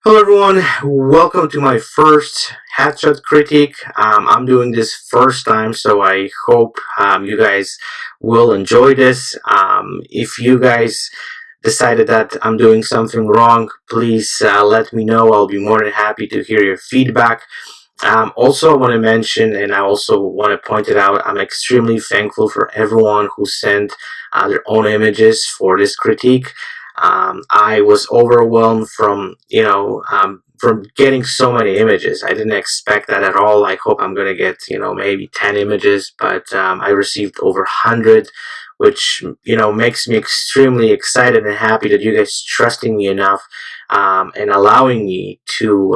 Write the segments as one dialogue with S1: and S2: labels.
S1: Hello everyone, welcome to my first headshot critique. I'm doing this first time, so I hope you guys will enjoy this. If you guys decided that I'm doing something wrong, please let me know. I'll be more than happy to hear your feedback. Also, I want to mention, and I also want to point it out, I'm extremely thankful for everyone who sent their own images for this critique. I was overwhelmed from getting so many images. I didn't expect that at all. I hope I'm gonna get maybe 10 images, but I received over 100, which makes me extremely excited and happy that you guys trusting me enough and allowing me to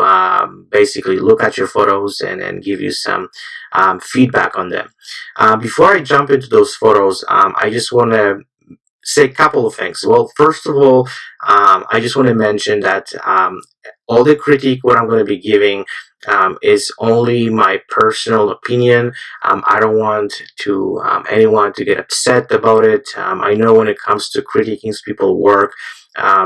S1: basically look at your photos and give you some feedback on them. Before I jump into those photos, I just want to say a couple of things. Well, first of all, I just want to mention that all the critique what I'm going to be giving is only my personal opinion. I don't want to anyone to get upset about it. I know when it comes to critiquing people's work,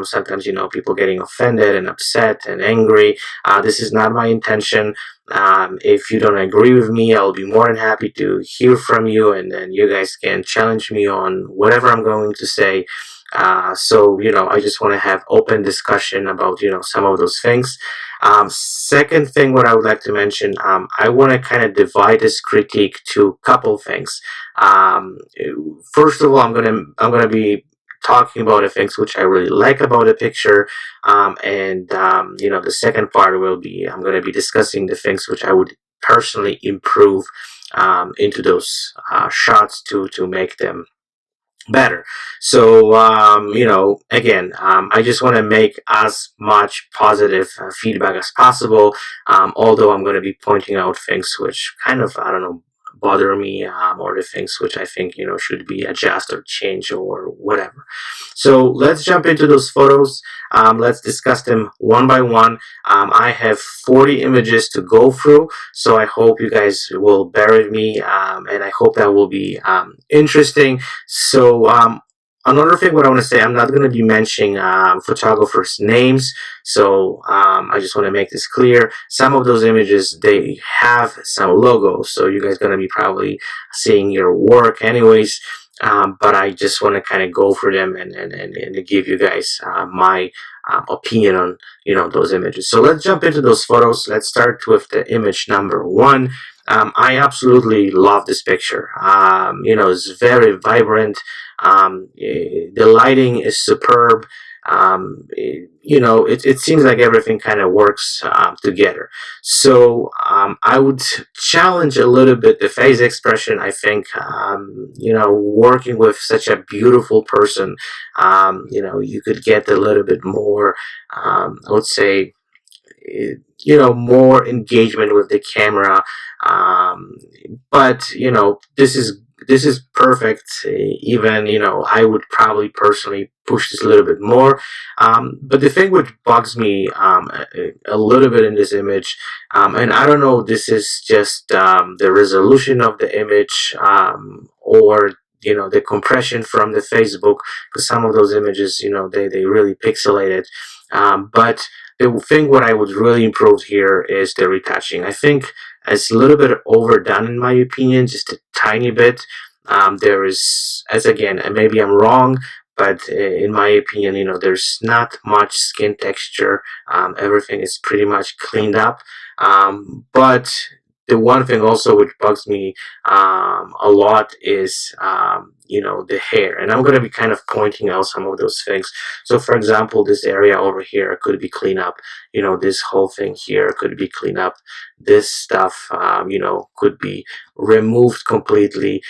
S1: sometimes people getting offended and upset and angry. This is not my intention. If you don't agree with me, I'll be more than happy to hear from you, and then you guys can challenge me on whatever I'm going to say. I just want to have open discussion about some of those things. Second thing, what I would like to mention, I want to kind of divide this critique to a couple things. First of all, I'm gonna be talking about the things which I really like about the picture, the second part will be I'm going to be discussing the things which I would personally improve into those shots to make them better. So again, I just want to make as much positive feedback as possible, although I'm going to be pointing out things which kind of, I don't know, bother me, or the things which I think should be adjusted or changed or whatever. So let's jump into those photos. Let's discuss them one by one. I have 40 images to go through, so I hope you guys will bear with me, and I hope that will be interesting. So another thing what I want to say, I'm not going to be mentioning photographers' names, so I just want to make this clear. Some of those images, they have some logos, so you guys going to be probably seeing your work anyways. But I just want to kind of go through them and give you guys my opinion on those images. So let's jump into those photos. Let's start with the image number one. I absolutely love this picture. It's very vibrant. The lighting is superb. It seems like everything kind of works together. So I would challenge a little bit the face expression. I think working with such a beautiful person, you could get a little bit more. I would say more engagement with the camera, but this is perfect. Even I would probably personally push this a little bit more, but the thing which bugs me a little bit in this image, and I don't know, this is just the resolution of the image, or the compression from the Facebook, because some of those images they really pixelated, but the thing what I would really improve here is the retouching. I think it's a little bit overdone in my opinion, just a tiny bit. There is, as again, and maybe I'm wrong, but in my opinion, there's not much skin texture. Everything is pretty much cleaned up. But the one thing also which bugs me a lot is the hair, and I'm going to be kind of pointing out some of those things. So for example, this area over here could be cleaned up. This whole thing here could be cleaned up. This stuff could be removed completely.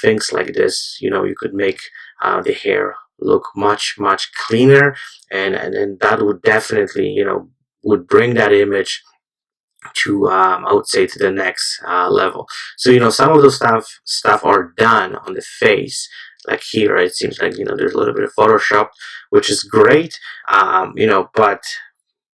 S1: Things like this, you could make the hair look much cleaner, and that would definitely would bring that image to I would say to the next level. So some of those stuff are done on the face. Like here, it seems like there's a little bit of Photoshop, which is great. But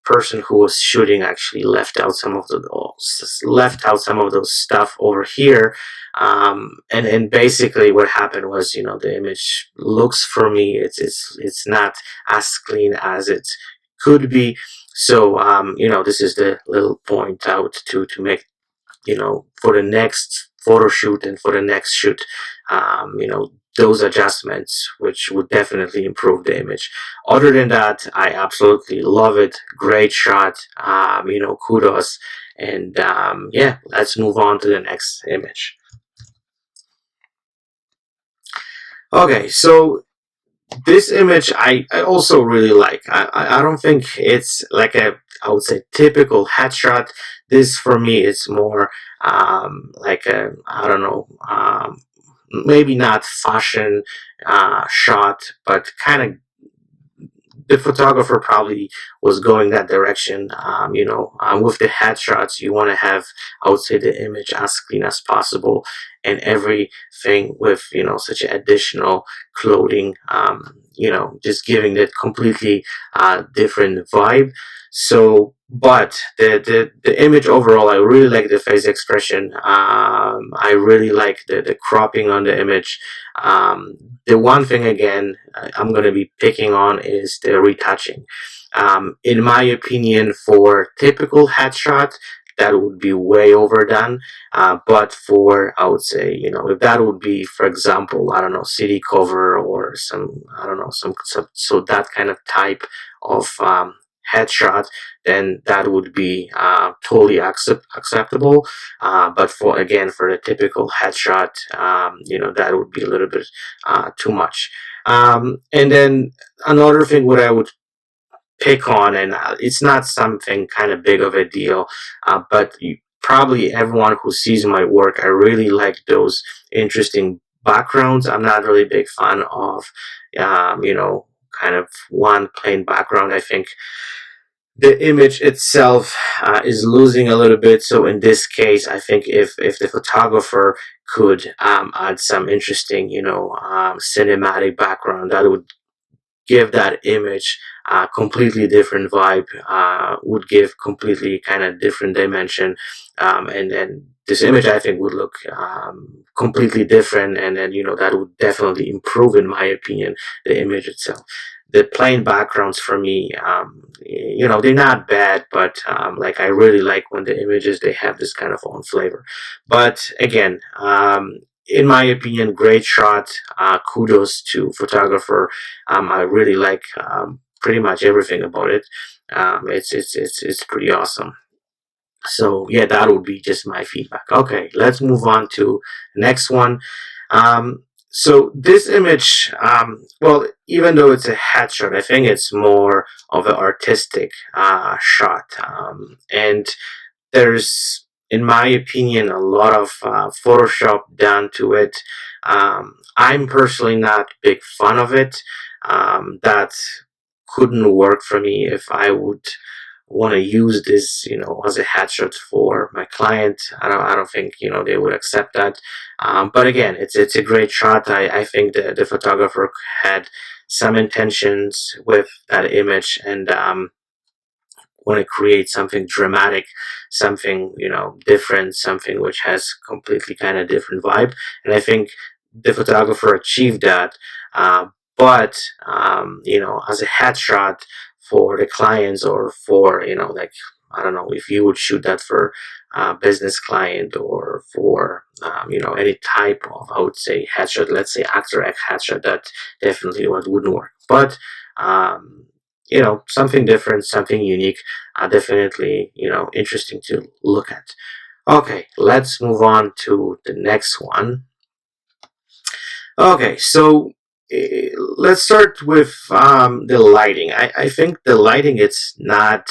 S1: person who was shooting actually left out some of those stuff over here, and basically what happened was the image looks, for me, it's not as clean as it could be. So this is the little point out to make, for the next photo shoot and for the next shoot, those adjustments, which would definitely improve the image. Other than that, I absolutely love it. Great shot. Kudos. And yeah, let's move on to the next image. Okay, so this image I also really like. I don't think it's like I would say typical headshot. This for me is more like a, I don't know, maybe not fashion shot, but kind of the photographer probably was going that direction. With the headshots, you want to have, I would say, the image as clean as possible, and everything with such additional clothing. Just giving it completely different vibe. So, but the image overall, I really like the face expression. I really like the cropping on the image. The one thing again I'm going to be picking on is the retouching. In my opinion, for typical headshot, that would be way overdone. But for, I would say, if that would be, for example, I don't know, city cover or some, I don't know, some so that kind of type of headshot, then that would be totally acceptable. But for the typical headshot, that would be a little bit too much. And then another thing what I would pick on, and it's not something kind of big of a deal, but probably everyone who sees my work, I really like those interesting backgrounds. I'm not really a big fan of, kind of one plain background. I think the image itself is losing a little bit. So in this case, I think if the photographer could add some interesting, cinematic background, that would give that image a completely different vibe, would give completely kind of different dimension, and then this image I think would look completely different, and then that would definitely improve, in my opinion, the image itself. The plain backgrounds for me, they're not bad, but like I really like when the images they have this kind of own flavor. But again, in my opinion, great shot. Kudos to photographer. I really like pretty much everything about it. It's pretty awesome. So yeah, that would be just my feedback. Okay, let's move on to the next one. So this image, well, even though it's a headshot, I think it's more of an artistic shot, and there's, in my opinion, a lot of Photoshop done to it. I'm personally not a big fan of it. That couldn't work for me if I would want to use this, as a headshot for my client. I don't think, they would accept that. But again, it's a great shot. I think the photographer had some intentions with that image, and want to create something dramatic, something different, something which has completely kind of different vibe. And I think the photographer achieved that. But as a headshot for the clients, or for like, I don't know, if you would shoot that for a business client, or for any type of, I would say, headshot, let's say After Effects headshot, that definitely wouldn't work. But something different, something unique, definitely, interesting to look at. Okay, let's move on to the next one. Okay, so let's start with the lighting. I think the lighting, it's not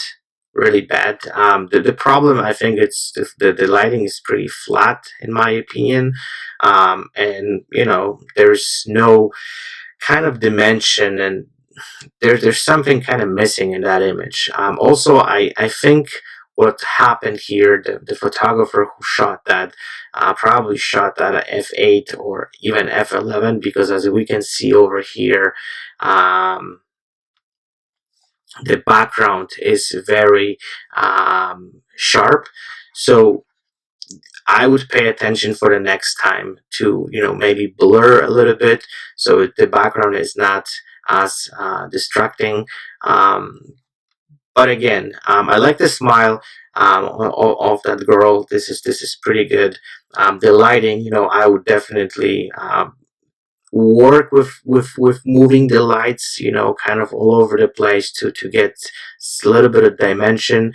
S1: really bad. The problem, I think, it's the lighting is pretty flat, in my opinion. And there's no kind of dimension, and there's something kind of missing in that image. Also, I think what happened here, the photographer who shot that probably shot that at f8 or even f11, because as we can see over here, the background is very sharp. So I would pay attention for the next time to maybe blur a little bit, so the background is not as distracting. But again, I like the smile of that girl. This is pretty good. The lighting, I would definitely work with moving the lights, kind of all over the place to get a little bit of dimension.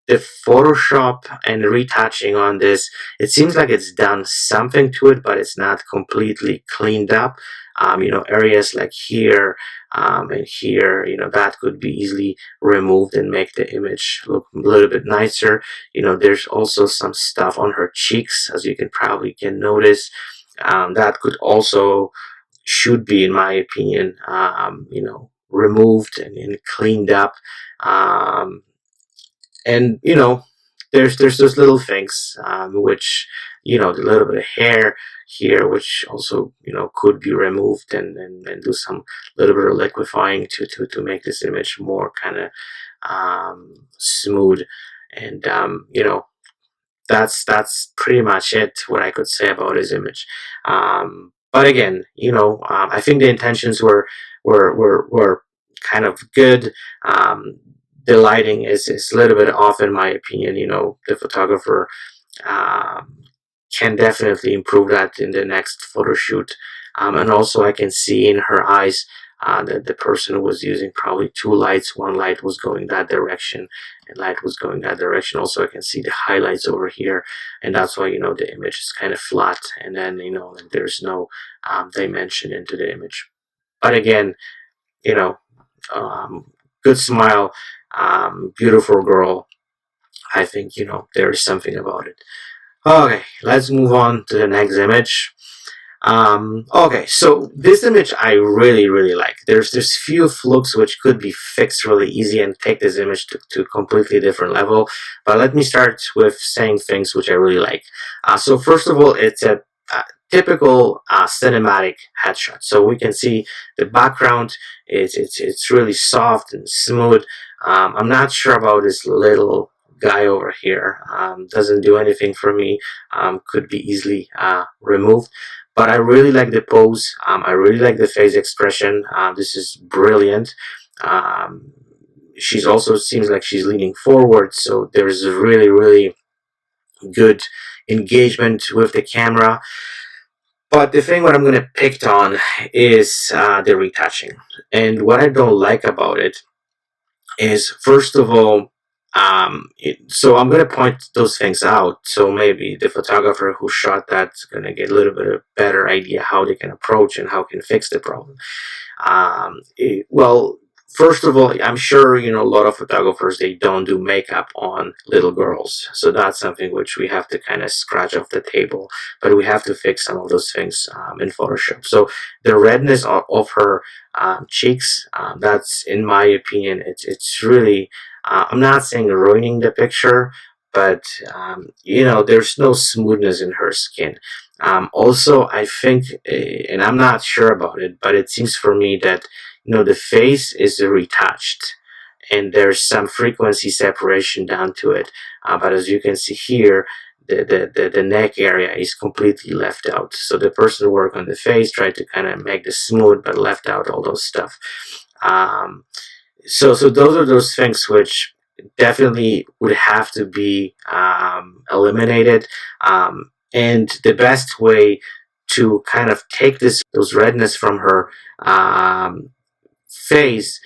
S1: The Photoshop and retouching on this, it seems like it's done something to it, but it's not completely cleaned up. Areas like here and here, that could be easily removed and make the image look a little bit nicer. There's also some stuff on her cheeks, as you can notice. That could also should be, in my opinion, removed and cleaned up. Um, and there's those little things, which the little bit of hair here, which also could be removed and do some little bit of liquefying to make this image more kind of smooth. And that's pretty much it what I could say about his image. But again, I think the intentions were kind of good. The lighting is a little bit off, in my opinion. The photographer um, can definitely improve that in the next photo shoot. And also, I can see in her eyes that the person was using probably two lights. One light was going that direction, and light was going that direction. Also, I can see the highlights over here, and that's why the image is kind of flat, and then there's no dimension into the image. But again, you know, good smile, beautiful girl. I think there is something about it. Okay, let's move on to the next image. Okay, so this image I really, really like. There's few flukes which could be fixed really easy and take this image to completely different level. But let me start with saying things which I really like. So first of all, it's a typical cinematic headshot. So we can see the background. It's really soft and smooth. I'm not sure about this little guy over here. Doesn't do anything for me. Could be easily removed. But I really like the pose. I really like the face expression. This is brilliant. She's also seems like she's leaning forward, so there's a really, really good engagement with the camera. But the thing what I'm gonna pick on is the retouching. And what I don't like about it is, first of all, so I'm gonna point those things out. So maybe the photographer who shot that's gonna get a little bit of better idea how they can approach and how can fix the problem. Well, first of all, I'm sure a lot of photographers, they don't do makeup on little girls, so that's something which we have to kind of scratch off the table. But we have to fix some of those things in Photoshop. So the redness of her cheeks, that's, in my opinion, it's really. I'm not saying ruining the picture, but there's no smoothness in her skin. Also, I think, and I'm not sure about it, but it seems for me that the face is retouched, and there's some frequency separation down to it. But as you can see here, the neck area is completely left out. So the person who worked on the face tried to kind of make this smooth, but left out all those stuff. So those are those things which definitely would have to be eliminated. And the best way to kind of take those redness from her face,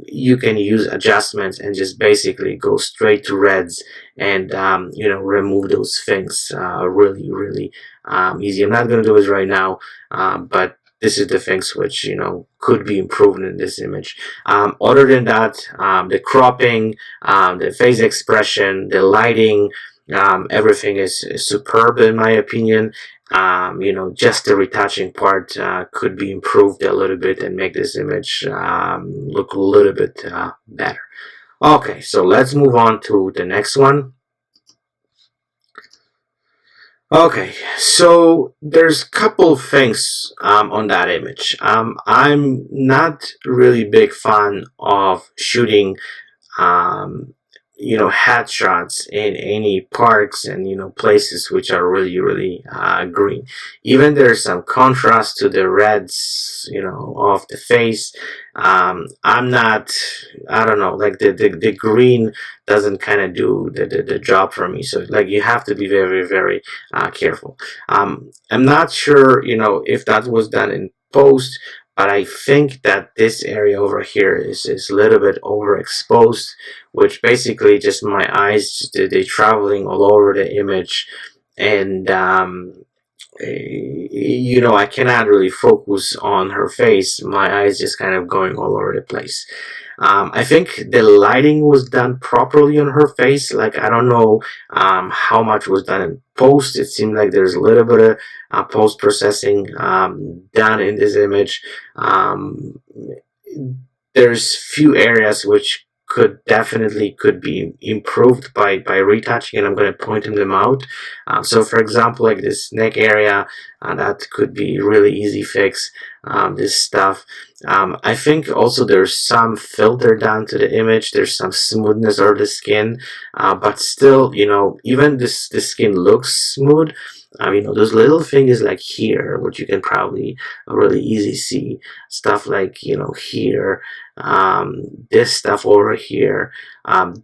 S1: you can use adjustments and just basically go straight to reds and remove those things really, really easy. I'm not going to do it right now, but this is the things which could be improved in this image. Other than that, the cropping, the face expression, the lighting, everything is superb in my opinion. Just the retouching part could be improved a little bit and make this image look a little bit better. Okay, so let's move on to the next one. Okay, so there's a couple of things on that image. I'm not really big fan of shooting headshots in any parks and places which are really really green. Even there's some contrast to the reds of the face. I'm not, I don't know, like the green doesn't kind of do the job for me, so like you have to be very very careful. I'm not sure if that was done in post, but I think that this area over here is a little bit overexposed, which basically just my eyes, they traveling all over the image. And I cannot really focus on her face. My eyes just kind of going all over the place. I think the lighting was done properly on her face. Like, I don't know how much was done in post. It seemed like there's a little bit of post processing done in this image. There's few areas which could be improved by retouching, and I'm going to point them out. So for example, like this neck area, that could be really easy fix. This stuff, I think also there's some filter down to the image, there's some smoothness over the skin, but still even the skin looks smooth. Those little things like here, which you can probably really easy see, stuff like here, this stuff over here,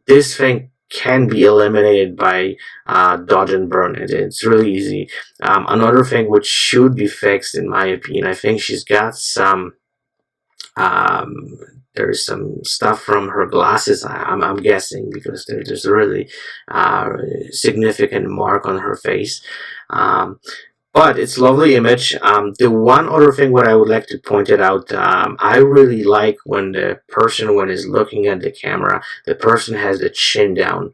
S1: this thing can be eliminated by dodge and burn. It's really easy. Another thing which should be fixed, in my opinion, I think she's got some there's some stuff from her glasses, I'm guessing, because there's a really significant mark on her face. But it's lovely image. The one other thing what I would like to point it out, I really like when the person, when is looking at the camera, the person has the chin down.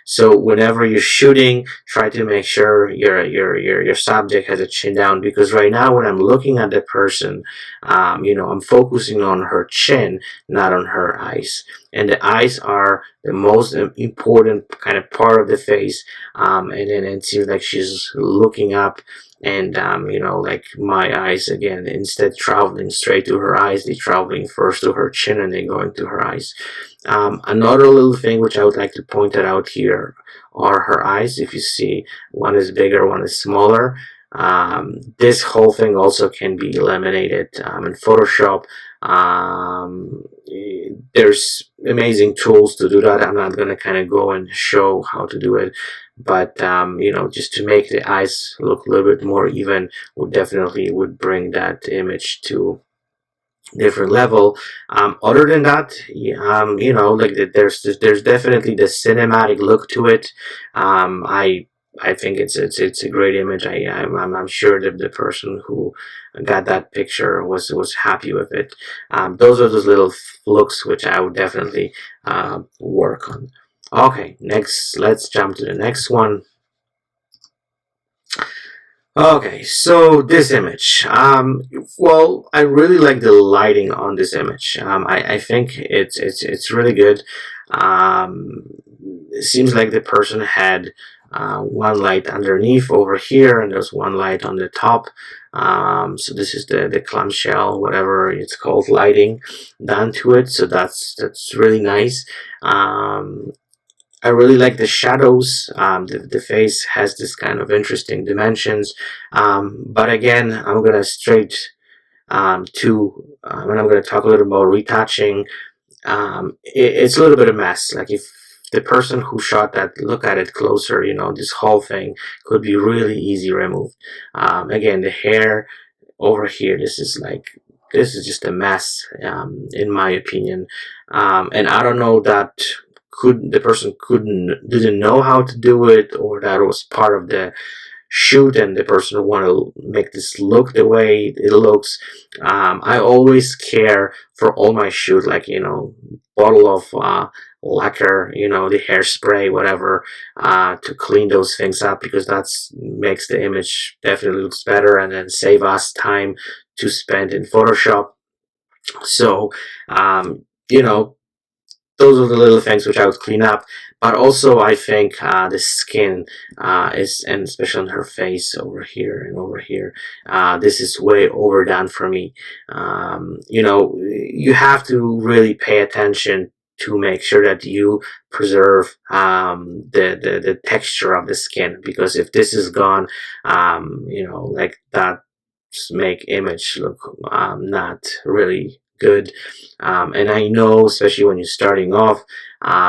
S1: So whenever you're shooting, try to make sure your subject has a chin down, because right now when I'm looking at the person, I'm focusing on her chin, not on her eyes. And the eyes are the most important kind of part of the face. And then it seems like she's looking up, and like my eyes, again, instead traveling straight to her eyes, they traveling first to her chin and then going to her eyes. Another little thing which I would like to point it out here are her eyes. If you see, one is bigger, one is smaller. This whole thing also can be eliminated in Photoshop. There's amazing tools to do that. I'm not going to kind of go and show how to do it, but just to make the eyes look a little bit more even would definitely would bring that image to different level. Other than that, like there's definitely the cinematic look to it. I think it's a great image. I'm sure that the person who got that picture was happy with it. Those are those little looks which I would definitely work on. Okay, next, let's jump to the next one. Okay, so this image. Well, I really like the lighting on this image. I think it's really good. It seems like the person had one light underneath over here, and there's one light on the top. So this is the clamshell, whatever it's called, lighting done to it. So that's really nice. I really like the shadows. The face has this kind of interesting dimensions. But again, I'm gonna straight to when I'm gonna talk a little about retouching. It's a little bit of mess. Like, if the person who shot that look at it closer, this whole thing could be really easy removed. Again, the hair over here, this is just a mess, in my opinion. And I don't know that the person didn't know how to do it, or that was part of the shoot and the person want to make this look the way it looks. I always care for all my shoot, like bottle of lacquer, the hairspray, whatever, to clean those things up, because that's makes the image definitely looks better, and then save us time to spend in Photoshop. So those are the little things which I would clean up. But also, I think the skin and especially on her face over here and over here, this is way overdone for me. You have to really pay attention to make sure that you preserve the texture of the skin, because if this is gone, like that make image look not really good. And I know, especially when you're starting off,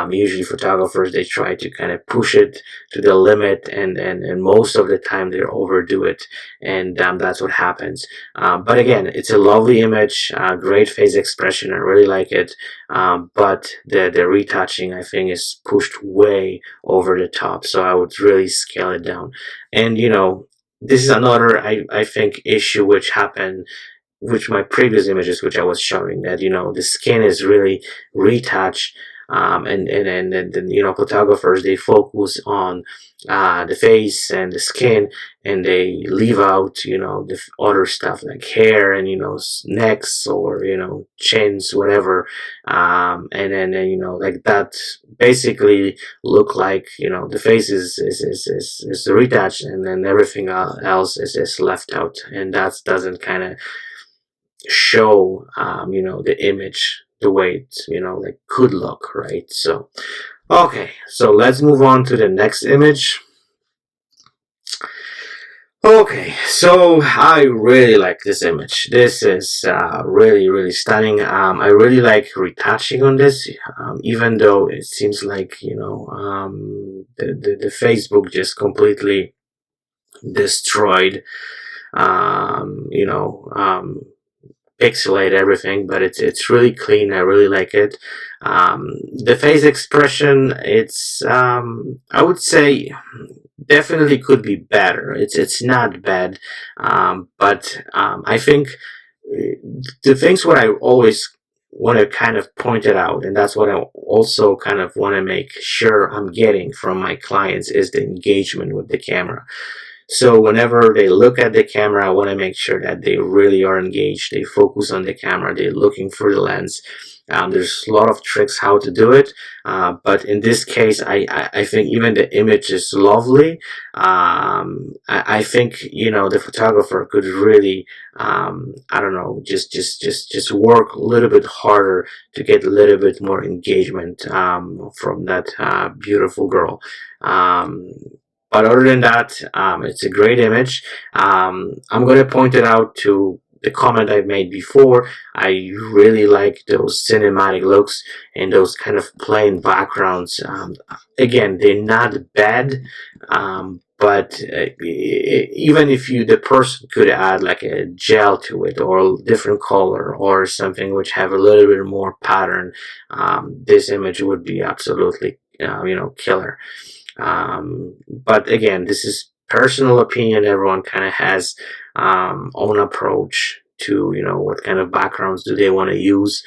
S1: usually photographers, they try to kind of push it to the limit, and most of the time they overdo it, and that's what happens. But again, it's a lovely image, great face expression. I really like it. But the retouching, I think, is pushed way over the top. So I would really scale it down. And this is another, I think, issue which happened with my previous images, which I was showing, that the skin is really retouched. And then photographers, they focus on the face and the skin, and they leave out the other stuff like hair and necks, or chins, whatever. And then like that basically look like the face is retouched, and then everything else is left out, and that doesn't kind of show the image the way it like could look, right? So okay, so let's move on to the next image. Okay, so I really like this image. This is really, really stunning. I really like retouching on this, even though it seems like the Facebook just completely destroyed pixelate everything, but it's really clean. I really like it. The face expression, it's I would say definitely could be better. It's not bad, but I think the things what I always want to kind of point it out, and that's what I also kind of want to make sure I'm getting from my clients, is the engagement with the camera. So whenever they look at the camera, I want to make sure that they really are engaged. They focus on the camera. They're looking for the lens. There's a lot of tricks how to do it, but in this case, I think even the image is lovely. I think the photographer could really I don't know, just work a little bit harder to get a little bit more engagement from that beautiful girl. But other than that, it's a great image. I'm going to point it out to the comment I made before. I really like those cinematic looks and those kind of plain backgrounds. Again, they're not bad, but even if the person could add like a gel to it, or a different color, or something which have a little bit more pattern, this image would be absolutely killer. But again, this is personal opinion. Everyone kind of has own approach to what kind of backgrounds do they want to use.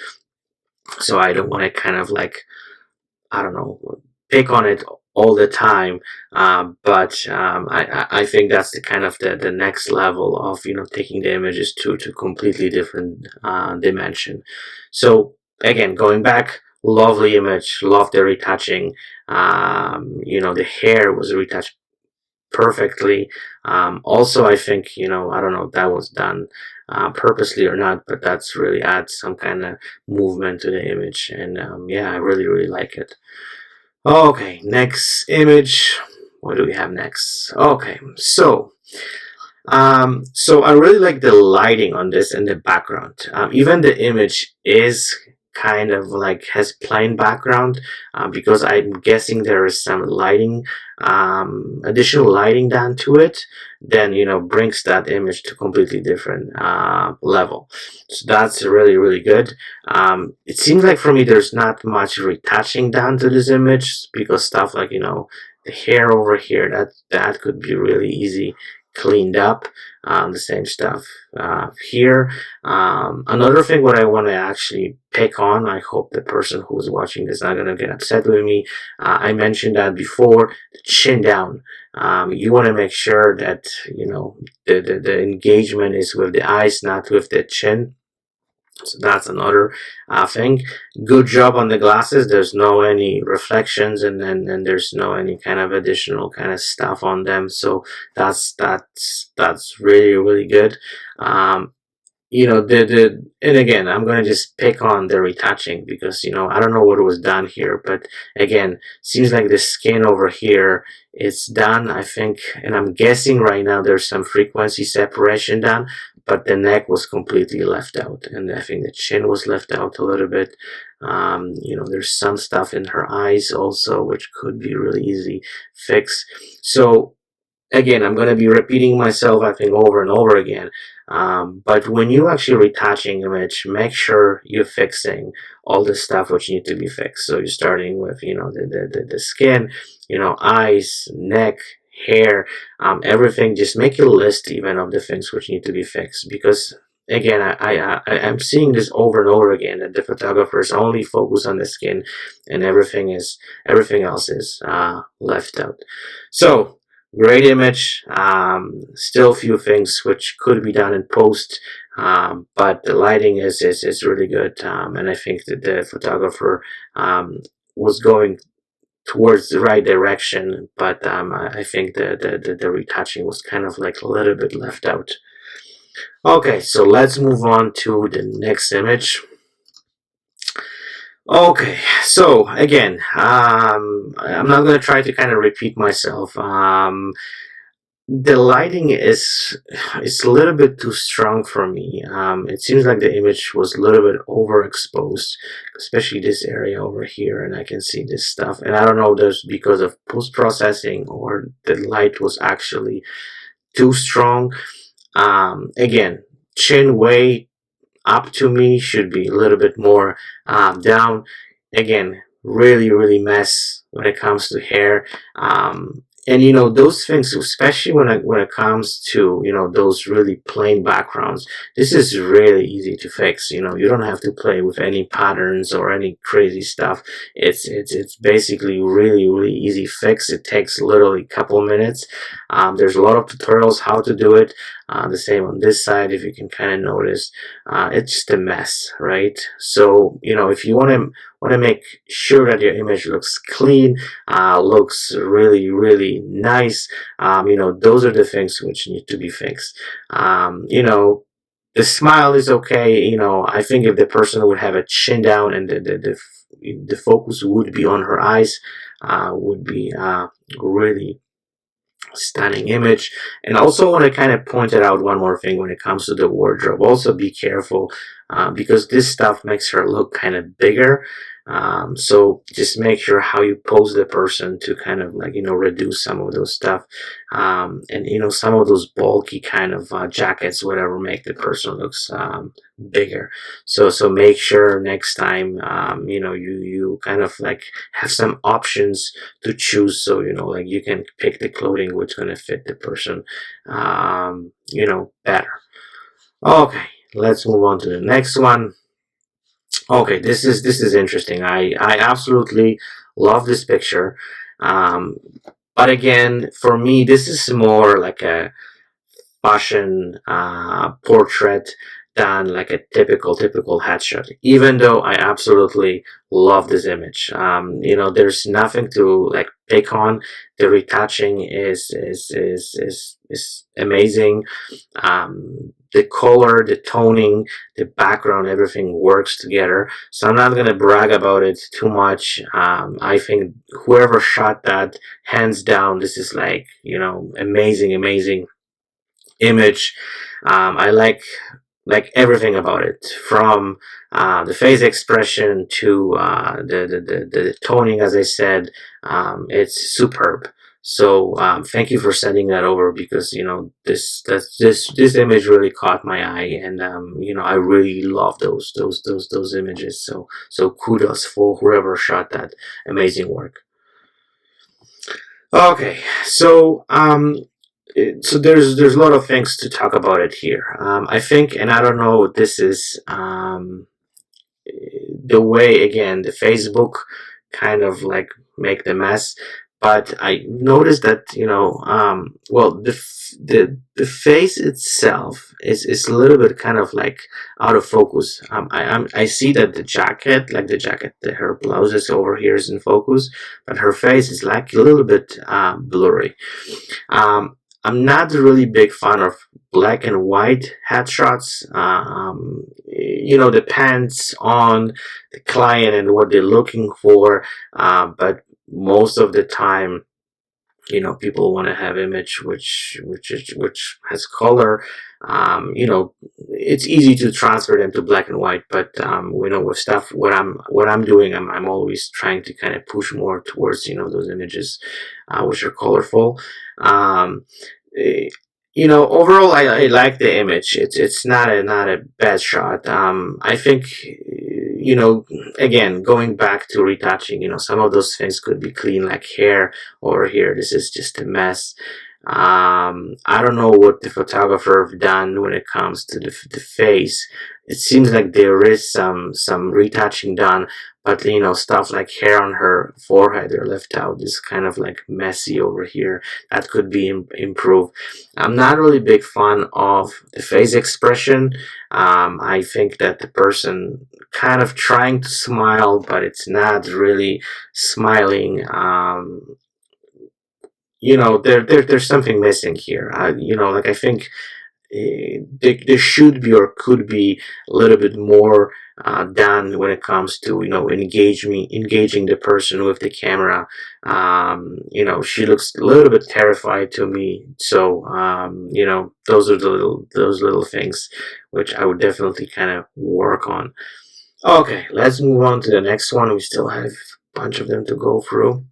S1: So I don't want to kind of like, I don't know, pick on it all the time. But I think that's the kind of the next level of taking the images to completely different dimension. So again, going back, lovely image, love the retouching. The hair was retouched perfectly. Also, I think I don't know if that was done purposely or not, but that's really adds some kind of movement to the image, and yeah, I really, really like it. Okay, next image. What do we have next? Okay, so I really like the lighting on this and the background. Even the image is kind of like has plain background, because I'm guessing there is some lighting, additional lighting done to it, then brings that image to completely different level. So that's really, really good. It seems like for me there's not much retouching done to this image, because stuff like the hair over here, that could be really easy cleaned up. The same stuff here. Another thing what I want to actually pick on, I hope the person who is watching this is not going to get upset with me. I mentioned that before, the chin down. You want to make sure that the engagement is with the eyes, not with the chin. So that's another thing. Good job on the glasses. There's no any reflections, and then there's no any kind of additional kind of stuff on them. So that's really, really good. and again, I'm gonna just pick on the retouching because I don't know what was done here, but again, seems like the skin over here is done, I think, and I'm guessing right now there's some frequency separation done, but the neck was completely left out, and I think the chin was left out a little bit. There's some stuff in her eyes also, which could be really easy fix. So again, I'm going to be repeating myself, I think, over and over again. But when you actually retouching image, make sure you're fixing all the stuff which need to be fixed. So you're starting with, the skin, eyes, neck, hair, everything. Just make a list even of the things which need to be fixed, because again, I'm seeing this over and over again, that the photographers only focus on the skin and everything else is left out. So great image. Still a few things which could be done in post, but the lighting is really good, and I think that the photographer was going towards the right direction, but I think the retouching was kind of like a little bit left out. Okay, so let's move on to the next image. Okay, so again, I'm not going to try to kind of repeat myself. The lighting is a little bit too strong for me. It seems like the image was a little bit overexposed, especially this area over here, and I can see this stuff. And I don't know if that's because of post-processing or the light was actually too strong. Again, chin way up to me should be a little bit more down. Again, really mess when it comes to hair. And those things, especially when it comes to those really plain backgrounds, this is really easy to fix. You don't have to play with any patterns or any crazy stuff. It's basically really easy fix. It takes literally a couple minutes. There's a lot of tutorials how to do it. The same on this side, if you can kind of notice, it's just a mess, right? So if you want to make sure that your image looks clean, looks really nice, those are the things which need to be fixed. The smile is okay. I think if the person would have a chin down and the focus would be on her eyes, would be really stunning image. And also want to kind of point it out one more thing when it comes to the wardrobe. Also be careful because this stuff makes her look kind of bigger. So just make sure how you pose the person to kind of like reduce some of those stuff, and some of those bulky kind of jackets, whatever, make the person looks bigger. So make sure next time you kind of like have some options to choose, so like you can pick the clothing which gonna fit the person better. Okay, let's move on to the next one. Okay, this is interesting. I absolutely love this picture. Um, but again, for me, this is more like a fashion portrait than like a typical headshot. Even though I absolutely love this image, there's nothing to like pick on. The retouching is amazing. The color, the toning, the background, everything works together. So I'm not gonna brag about it too much. I think whoever shot that, hands down, this is like amazing image. I like everything about it, from the face expression to the toning. As I said, it's superb. So thank you for sending that over, because this image really caught my eye, and I really love those images. So kudos for whoever shot that amazing work. Okay, so there's a lot of things to talk about it here. I think, and I don't know, this is the way, again, the Facebook kind of like make the mess. But I noticed that well, the face itself is a little bit kind of like out of focus. I see that the jacket, that her blouse is over here, is in focus, but her face is like a little bit blurry. I'm not really big fan of black and white headshots. Depends on the client and what they're looking for. But most of the time, people want to have image which has color. It's easy to transfer them to black and white, but with stuff what I'm doing, I'm always trying to kind of push more towards those images which are colorful. um, eh, Overall, I like the image. It's not a bad shot. I think again, going back to retouching, some of those things could be clean, like hair over here. This is just a mess. I don't know what the photographer have done when it comes to the face. It seems like there is some retouching done, but stuff like hair on her forehead or left out is kind of like messy over here. That could be improved. I'm not really big fan of the face expression. I think that the person kind of trying to smile, but it's not really smiling. There's something missing here. I think there should be or could be a little bit more done when it comes to engaging the person with the camera. She looks a little bit terrified to me, so those are those little things which I would definitely kind of work on. Okay, let's move on to the next one. We still have a bunch of them to go through.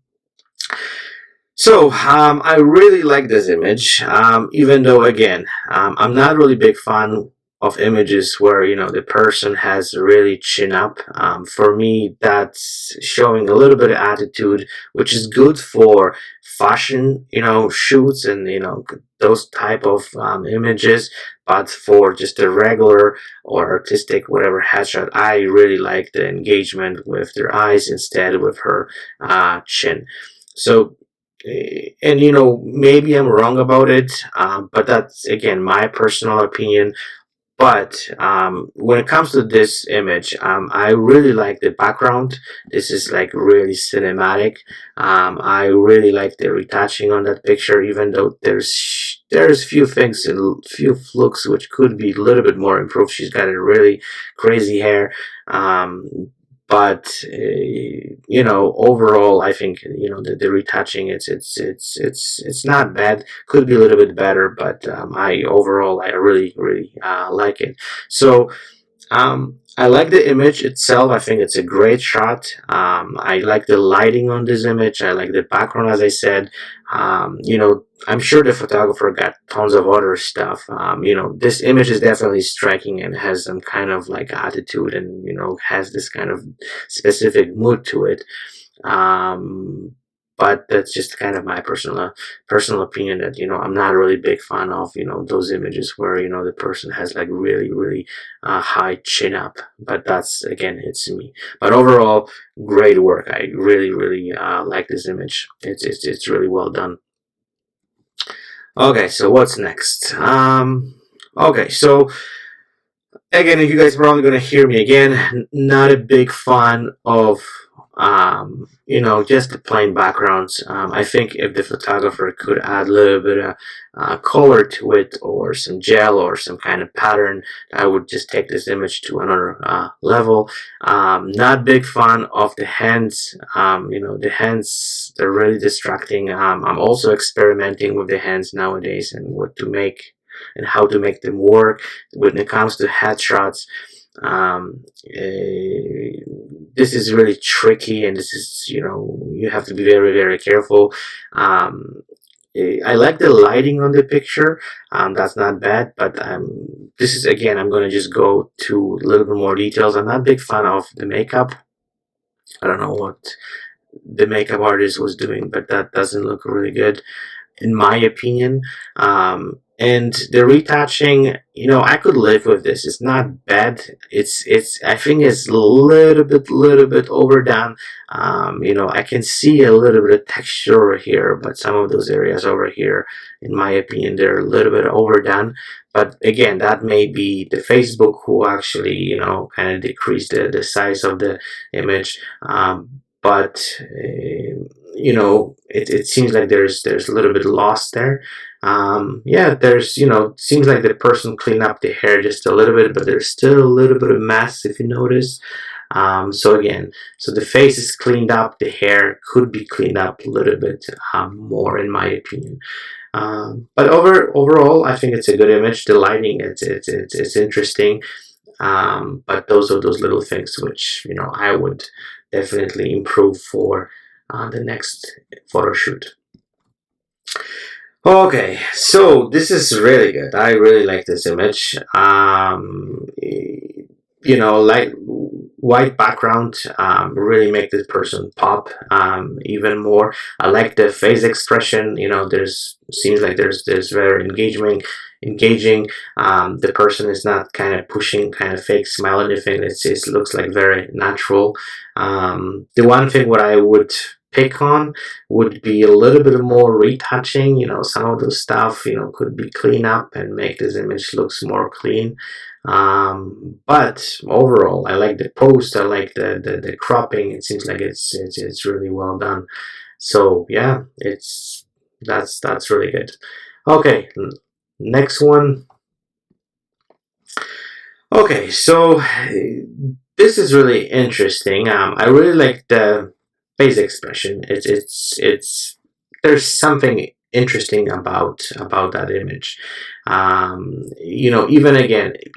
S1: So I really like this image, even though again, I'm not really big fan of images where the person has really chin up. For me, that's showing a little bit of attitude, which is good for fashion, shoots and those type of images. But for just a regular or artistic whatever headshot, I really like the engagement with their eyes instead with her chin. So and maybe I'm wrong about it, but that's again my personal opinion. But when it comes to this image, I really like the background. This is like really cinematic. I really like the retouching on that picture, even though there's few things and few flukes which could be a little bit more improved. She's got a really crazy hair. But overall, I think the retouching it's not bad. Could be a little bit better, but I really like it. So I like the image itself. I think it's a great shot. I like the lighting on this image. I like the background, as I said. I'm sure the photographer got tons of other stuff. This image is definitely striking and has some kind of like attitude and, has this kind of specific mood to it. But that's just kind of my personal opinion that I'm not a really big fan of those images where the person has like really high chin up. But that's again, it's me. But overall, great work. I really like this image. It's really well done. Okay, so what's next? Okay, so again, you guys are probably gonna hear me again. Not a big fan of just the plain backgrounds. I think if the photographer could add a little bit of color to it, or some gel, or some kind of pattern, I would just take this image to another level. Not big fan of the hands. The hands, they're really distracting. I'm also experimenting with the hands nowadays and what to make and how to make them work when it comes to headshots. This is really tricky, and this is you have to be very careful. I like the lighting on the picture. That's not bad, but this is again, I'm gonna just go to a little bit more details. I'm not a big fan of the makeup. I don't know what the makeup artist was doing, but that doesn't look really good in my opinion. And the retouching, I could live with this. It's not bad. I think it's a little bit overdone. I can see a little bit of texture over here, but some of those areas over here, in my opinion, they're a little bit overdone. But again, that may be the Facebook who actually, kind of decreased the size of the image. But it seems like there's a little bit lost there. Yeah, there's, seems like the person cleaned up the hair just a little bit, but there's still a little bit of mess if you notice. So again, so the face is cleaned up, the hair could be cleaned up a little bit more, in my opinion. But overall, I think it's a good image. The lighting, it's interesting. But those are those little things which I would definitely improve for the next photo shoot. Okay, so this is really good. I really like this image. Like white background really make this person pop even more. I like the face expression. There's seems like there's very engaging. The person is not kind of pushing kind of fake smile or anything. It looks like very natural. The one thing what I would pick on would be a little bit more retouching. Some of the stuff could be clean up and make this image looks more clean. But overall, I like the post. I like the cropping. It seems like it's really well done. So yeah, that's really good. Okay, next one. Okay, so this is really interesting. I really like the face expression. It's there's something interesting about that image.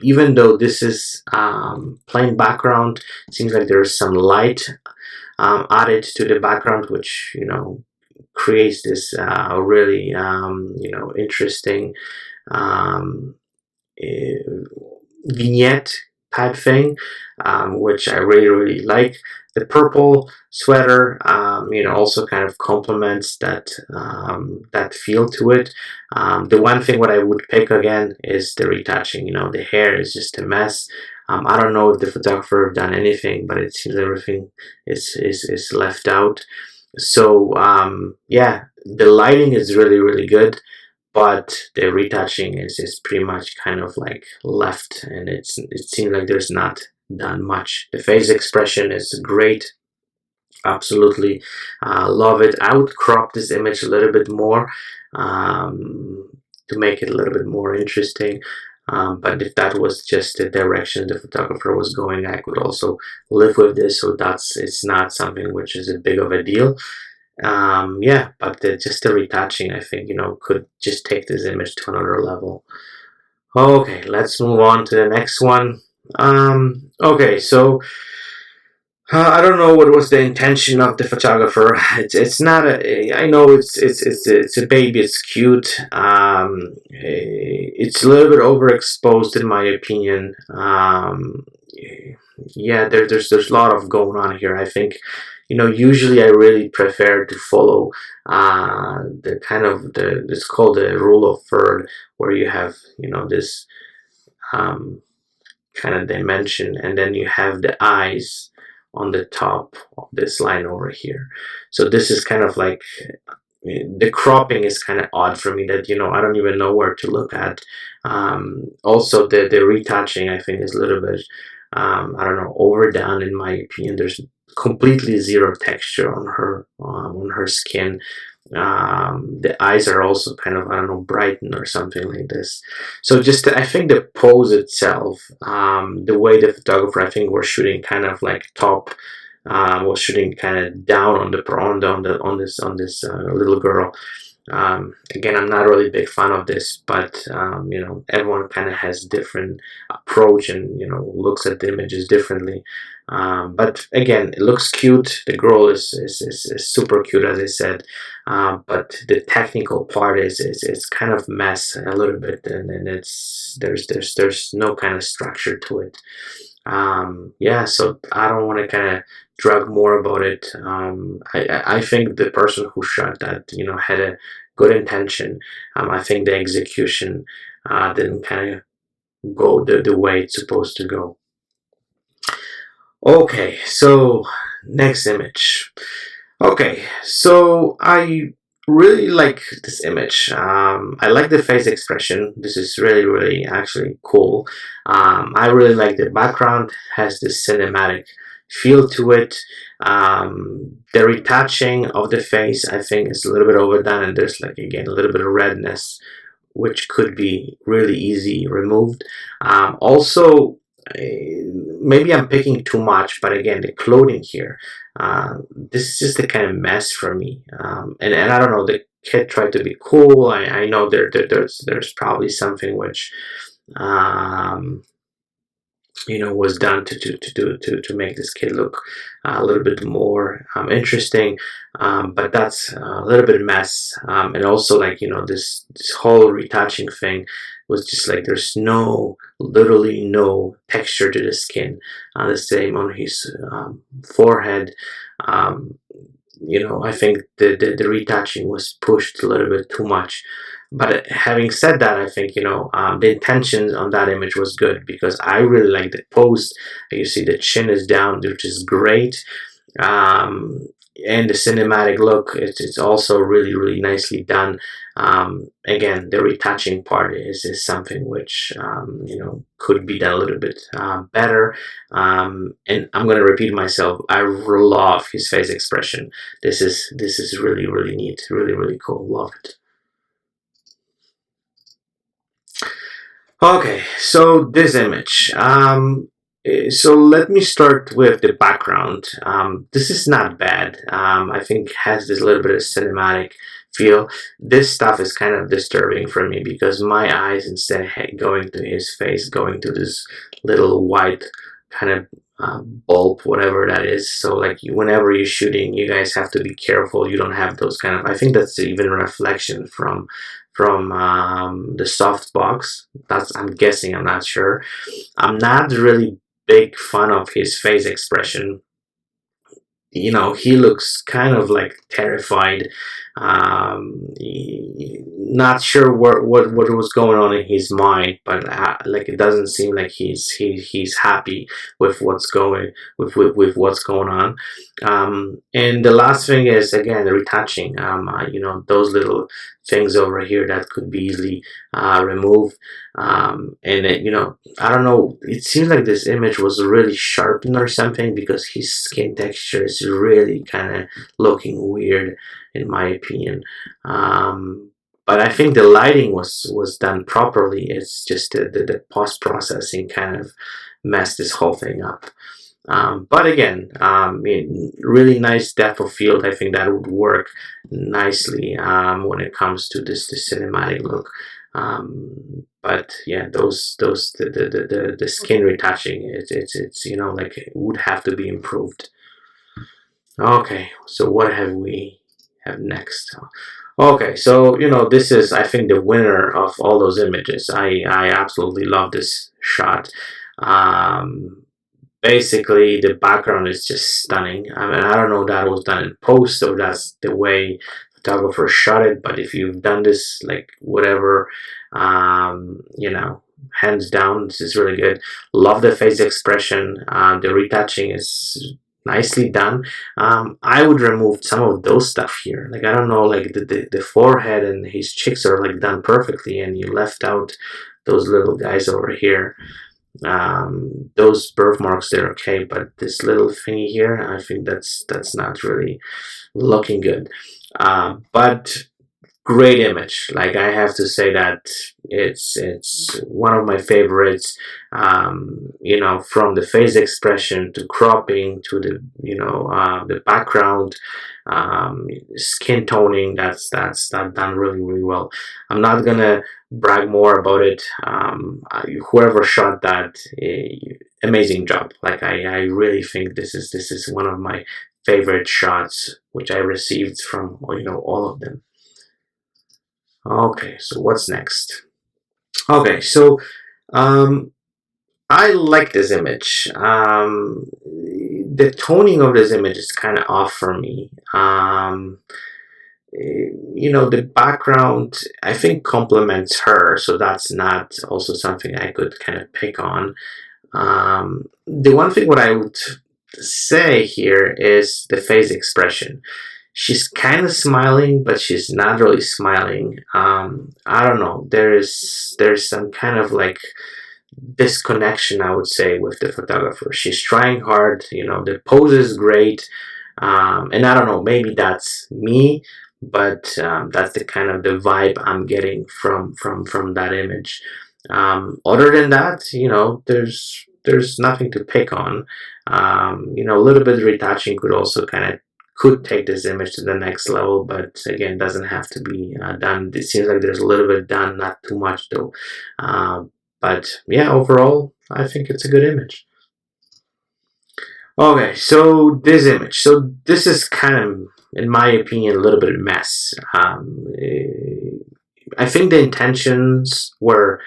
S1: Even though this is plain background, it seems like there's some light added to the background, which creates this really interesting um, vignette type thing, which I really like. The purple sweater, also kind of complements that feel to it. The one thing what I would pick again is the retouching. The hair is just a mess. I don't know if the photographer done anything, but it seems everything is left out. So yeah, the lighting is really good, but the retouching is pretty much kind of like left, and it seems like there's not done much. The face expression is great. Absolutely love it. I would crop this image a little bit more to make it a little bit more interesting. But if that was just the direction the photographer was going, I could also live with this. So it's not something which is a big of a deal. Yeah, but just the retouching, I think, could just take this image to another level. Okay, let's move on to the next one. Okay, so I don't know what was the intention of the photographer. It's not a. I know it's a baby. It's cute. It's a little bit overexposed in my opinion. Yeah, there's a lot of going on here. I think, usually I really prefer to follow the kind of it's called the rule of third, where you have this kind of dimension, and then you have the eyes on the top of this line over here. So this is kind of like the cropping is kind of odd for me, that I don't even know where to look at. Also the retouching, I think, is a little bit I don't know, overdone in my opinion. There's completely zero texture on her skin. The eyes are also kind of, I don't know, brightened or something like this. So just I think the pose itself, the way the photographer, I think, were shooting kind of like top, was shooting kind of down on this little girl. Again, I'm not really a big fan of this, but everyone kind of has different approach and looks at the images differently. But again, it looks cute. The girl is super cute, as I said. But the technical part is kind of mess a little bit, and there's no kind of structure to it. Yeah, so I don't want to kind of drag more about it. I think the person who shot that had a good intention. I think the execution didn't kind of go the way it's supposed to go. Okay, so next image. Okay, so I really like this image. I like the face expression. This is really actually cool. I really like the background, has this cinematic feel to it. The retouching of the face, I think, is a little bit overdone, and there's like again a little bit of redness, which could be really easy removed. Also, maybe I'm picking too much, but again, the clothing here, this is just the kind of mess for me. And I don't know, the kid tried to be cool. I know there's probably something which um, was done to make this kid look a little bit more interesting, but that's a little bit of mess. And also, like, this whole retouching thing was just like there's literally no texture to the skin. The same on his forehead. I think the retouching was pushed a little bit too much. But having said that, I think the intention on that image was good, because I really like the pose. You see the chin is down, which is great, and the cinematic look. It's also really, really nicely done. Again, the retouching part is something which could be done a little bit better. And I'm gonna repeat myself. I love his face expression. This is really, really neat, really, really cool. Love it. Okay, so this image. So let me start with the background. This is not bad. I think has this little bit of cinematic feel. This stuff is kind of disturbing for me, because my eyes, instead of going to his face, going to this little white kind of bulb, whatever that is. So like whenever you're shooting, you guys have to be careful. You don't have those kind of. I think that's even a reflection from the softbox. That's, I'm guessing. I'm not sure. I'm not really big fan of his face expression. He looks kind of like terrified. Not sure what was going on in his mind, but like it doesn't seem like he's happy with what's going with what's going on. And the last thing is, again, the retouching. Those little things over here that could be easily removed. And I don't know. It seems like this image was really sharpened or something, because his skin texture is really kind of looking weird, in my opinion. But I think the lighting was done properly. It's just the post processing kind of messed this whole thing up. But again, really nice depth of field. I think that would work nicely when it comes to this cinematic look. But yeah, the skin retouching, it's like it would have to be improved. Okay, so what have next? Okay, so this is, I think, the winner of all those images. I absolutely love this shot. Basically, the background is just stunning. I mean, I don't know if that was done in post or that's the way photographer shot it, but if you've done this, like, whatever, hands down, this is really good. Love the face expression. The retouching is nicely done. I would remove some of those stuff here. Like, I don't know, like the forehead and his cheeks are like done perfectly, and you left out those little guys over here. Those birthmarks, they're okay, but this little thingy here, I think that's not really looking good. But great image. Like, I have to say that it's one of my favorites. From the face expression to cropping to the background, skin toning. That's done really, really well. I'm not gonna brag more about it. Whoever shot that, amazing job. Like, I really think this is one of my favorite shots which I received from all of them. Okay, so what's next? Okay, so I like this image. The toning of this image is kind of off for me. The background, I think, complements her, so that's not also something I could kind of pick on. The one thing what I would say here is the face expression. She's kind of smiling, but she's not really smiling. I don't know. There's some kind of like disconnection, I would say, with the photographer. She's trying hard, the pose is great. And I don't know, maybe that's me, but that's the kind of the vibe I'm getting from that image. Other than that, there's nothing to pick on. A little bit of retouching could take this image to the next level, but again, doesn't have to be done. It seems like there's a little bit done, not too much though. But yeah, overall, I think it's a good image. Okay, so this image. So this is kind of, in my opinion, a little bit of a mess. I think the intentions were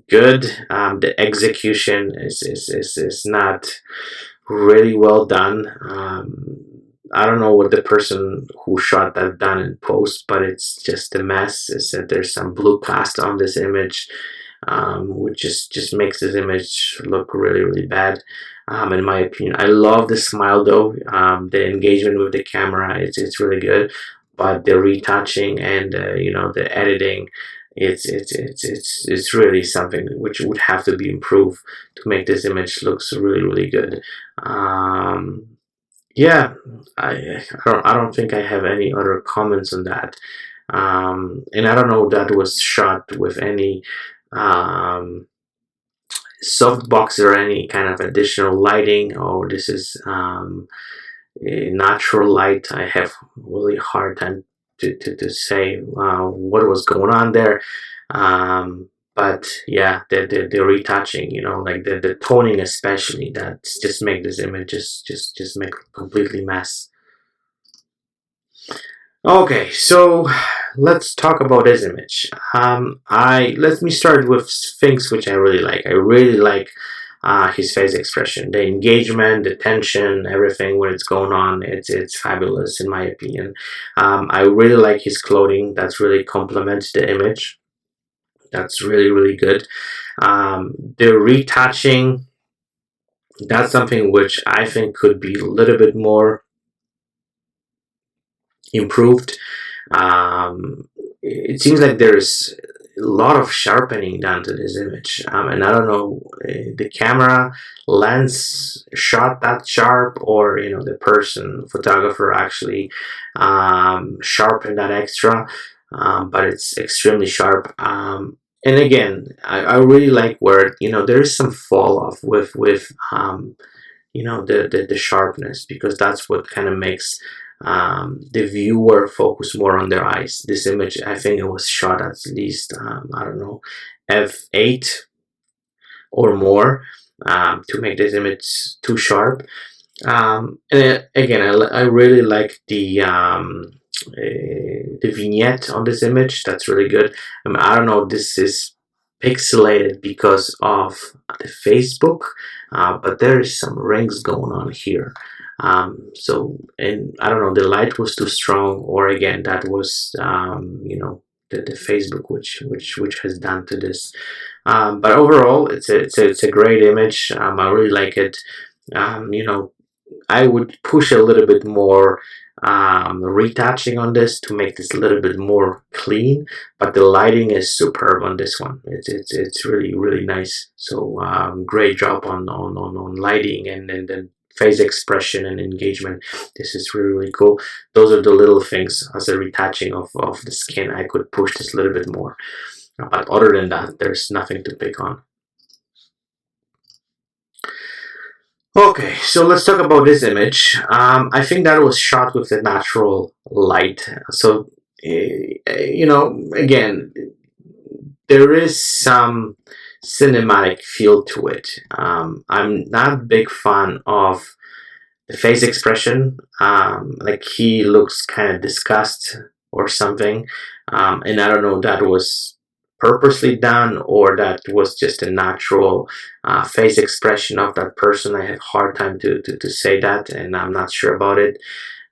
S1: good. The execution is not really well done. I don't know what the person who shot that done in post, but it's just a mess. It's that there's some blue cast on this image, which just makes this image look really, really bad. In my opinion, I love the smile though. The engagement with the camera, it's really good, but the retouching and the editing, it's really something which would have to be improved to make this image looks really, really good. Yeah, I don't think I have any other comments on that. And I don't know if that was shot with any um, softbox or any kind of additional lighting, or this is a natural light. I have really hard time to say what was going on there. But yeah, the retouching, like the toning especially, that just make this image just make a completely mess. Okay, so let's talk about this image. I Let me start with things which I really like. I really like his face expression, the engagement, the tension, everything when it's going on. It's fabulous in my opinion. I really like his clothing. That's really complements the image. That's really, really good. The retouching, that's something which I think could be a little bit more improved. It seems like there's a lot of sharpening done to this image, and I don't know, the camera lens shot that sharp, or the person photographer actually sharpened that extra, but it's extremely sharp. And again, I really like where there is some fall off with the sharpness, because that's what kind of makes the viewer focus more on their eyes. This image, I think it was shot at least I don't know, f8 or more, to make this image too sharp. And again, I really like the vignette on this image. That's really good. I don't know, this is pixelated because of the Facebook, but there is some rings going on here. And I don't know, the light was too strong, or again, that was the Facebook which has done to this. But overall, it's a great image. I really like it. I would push a little bit more retouching on this to make this a little bit more clean, but the lighting is superb on this one. It's really, really nice. So great job on lighting, and then face expression and engagement. This is really, really cool. Those are the little things. As a retouching of the skin, I could push this a little bit more, but other than that, there's nothing to pick on. Okay, so let's talk about this image. I think that was shot with the natural light. So, again, there is some cinematic feel to it. I'm not a big fan of the face expression. Like he looks kind of disgusted or something. And I don't know if that was purposely done or that was just a natural face expression of that person. I have a hard time to say that, and I'm not sure about it.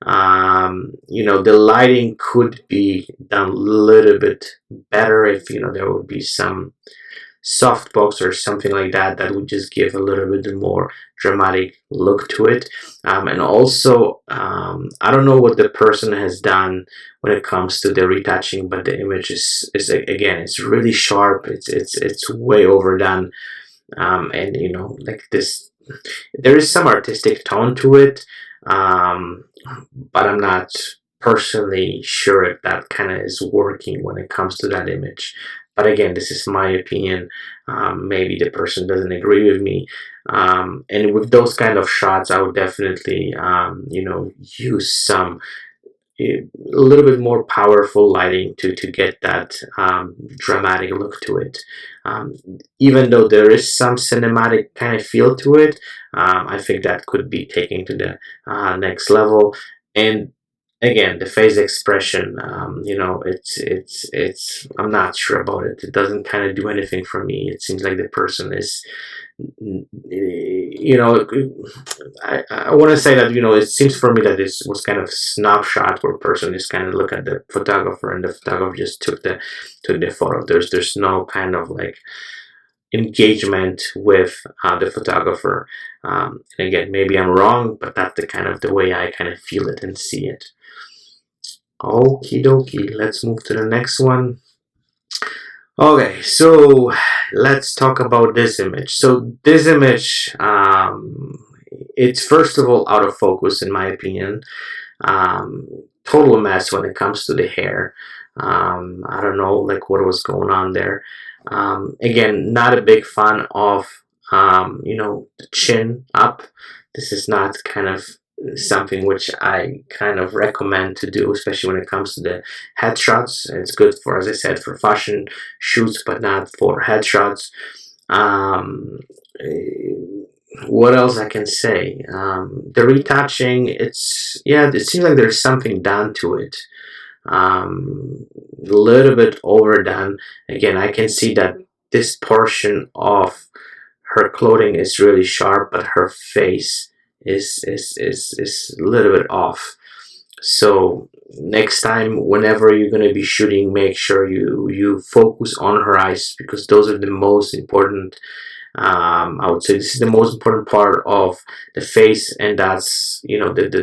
S1: The lighting could be done a little bit better if there would be some softbox or something like that, that would just give a little bit more dramatic look to it. And also, I don't know what the person has done when it comes to the retouching, but the image is again, it's really sharp. It's way overdone. And like this, there is some artistic tone to it, but I'm not personally sure if that kind of is working when it comes to that image. But again, this is my opinion. Maybe the person doesn't agree with me. And with those kind of shots, I would definitely, use some a little bit more powerful lighting to get that dramatic look to it. Um, Even though there is some cinematic kind of feel to it, I think that could be taken to the next level. And again, the face expression, it's I'm not sure about it. It doesn't kind of do anything for me. It seems like the person is, you know, I want to say that, it seems for me that this was kind of snapshot where a person just kind of look at the photographer and the photographer just took the photo. There's no kind of like engagement with the photographer. And again, maybe I'm wrong, but that's the kind of the way I kind of feel it and see it. Okie dokie, let's move to the next one. Okay, so let's talk about this image. So this image, it's first of all out of focus in my opinion. Total mess when it comes to the hair. I don't know like what was going on there. Again, not a big fan of the chin up. This is not kind of something which I kind of recommend to do, especially when it comes to the headshots. It's good for, as I said, for fashion shoots, but not for headshots. Um, what else I can say? The retouching, it seems like there's something done to it. A little bit overdone. Again, I can see that this portion of her clothing is really sharp, but her face is a little bit off. So next time, whenever you're gonna be shooting, make sure you focus on her eyes, because those are the most important. I would say this is the most important part of the face, and that's the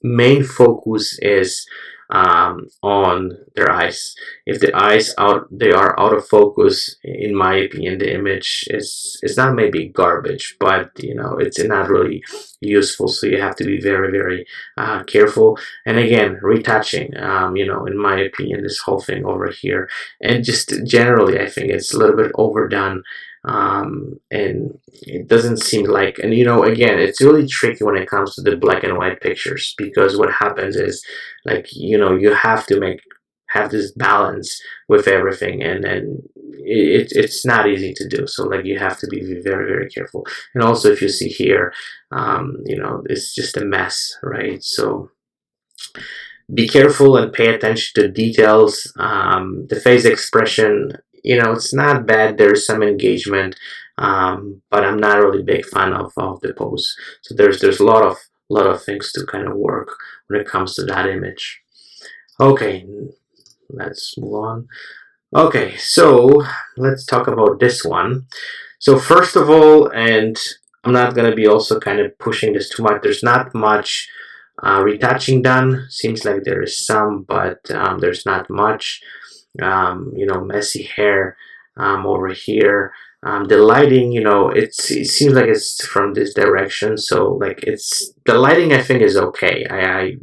S1: main focus is on their eyes. If the eyes they are out of focus, in my opinion, the image is not maybe garbage, but it's not really useful. So you have to be very, very careful. And again, retouching, in my opinion, this whole thing over here, and just generally, I think it's a little bit overdone. And it doesn't seem like, and again, it's really tricky when it comes to the black and white pictures, because what happens is, like, you have to have this balance with everything, and it's not easy to do. So like, you have to be very, very careful. And also, if you see here, it's just a mess, right? So be careful and pay attention to details. The face expression, it's not bad. There's some engagement, but I'm not really a big fan of the pose. So there's a lot of things to kind of work when it comes to that image. Okay, let's move on. Okay, so let's talk about this one. So first of all, and I'm not gonna be also kind of pushing this too much. There's not much retouching done. Seems like there is some, but there's not much. Messy hair over here. The lighting, it seems like it's from this direction, so like, it's the lighting, I think, is okay. I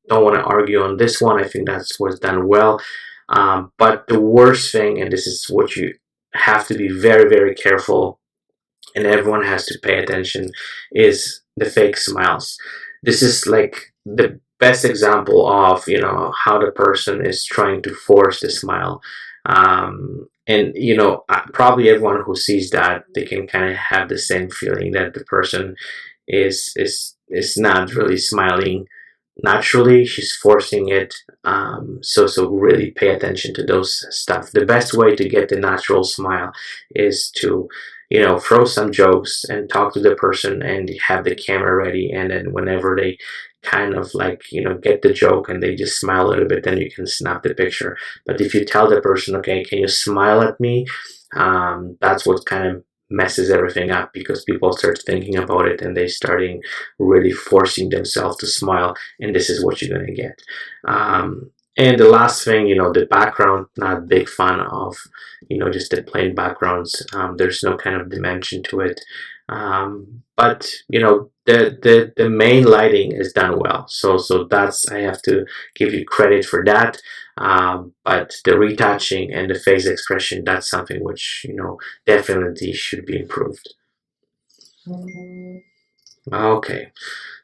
S1: don't want to argue on this one. I think that's what's done well. But the worst thing, and this is what you have to be very, very careful, and everyone has to pay attention, is the fake smiles. This is like the best example of how the person is trying to force the smile. And probably everyone who sees that, they can kind of have the same feeling that the person is not really smiling naturally. She's forcing it. So really pay attention to those stuff. The best way to get the natural smile is to throw some jokes and talk to the person and have the camera ready, and then whenever they kind of like, get the joke and they just smile a little bit, then you can snap the picture. But if you tell the person, okay, can you smile at me, that's what kind of messes everything up, because people start thinking about it and they starting really forcing themselves to smile, and this is what you're gonna get. And the last thing, the background, not big fan of, just the plain backgrounds. There's no kind of dimension to it. But the main lighting is done well. So that's, I have to give you credit for that. But the retouching and the face expression, that's something which, definitely should be improved. Okay.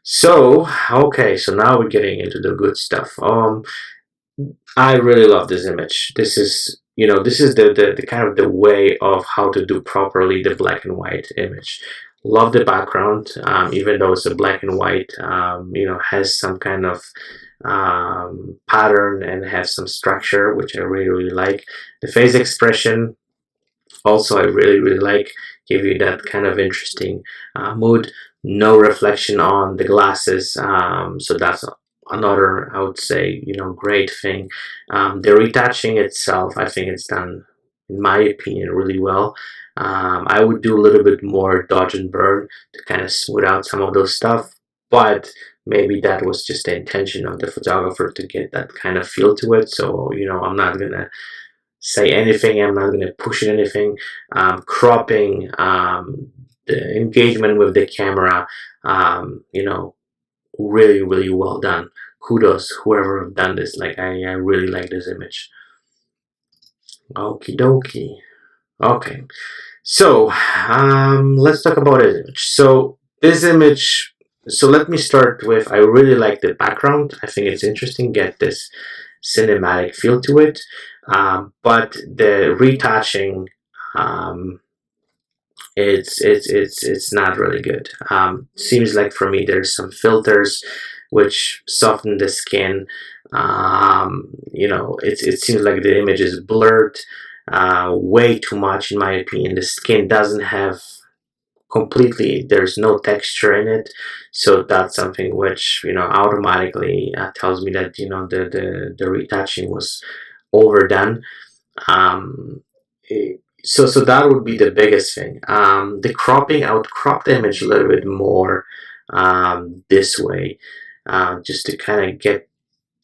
S1: So now we're getting into the good stuff. I really love this image. This is, the kind of the way of how to do properly the black and white image. Love the background, even though it's a black and white, has some kind of pattern and has some structure, which I really, really like. The face expression also I really, really like, give you that kind of interesting mood. No reflection on the glasses, so that's another, I would say, great thing. The retouching itself, I think it's done, in my opinion, really well. I would do a little bit more dodge and burn to kind of smooth out some of those stuff, but maybe that was just the intention of the photographer to get that kind of feel to it. So, I'm not gonna say anything, I'm not gonna push anything. Cropping, the engagement with the camera, really, really well done. Kudos, whoever have done this. Like, I really like this image. Okie dokie. Okay, so let's talk about this image. So this image, so let me start with, I really like the background. I think it's interesting, get this cinematic feel to it. But the retouching, it's not really good. Seems like for me there's some filters which soften the skin. It seems like the image is blurred way too much, in my opinion. The skin doesn't have completely, there's no texture in it, so that's something which automatically tells me that the retouching was overdone. So that would be the biggest thing. The cropping, I would crop the image a little bit more this way, just to kind of get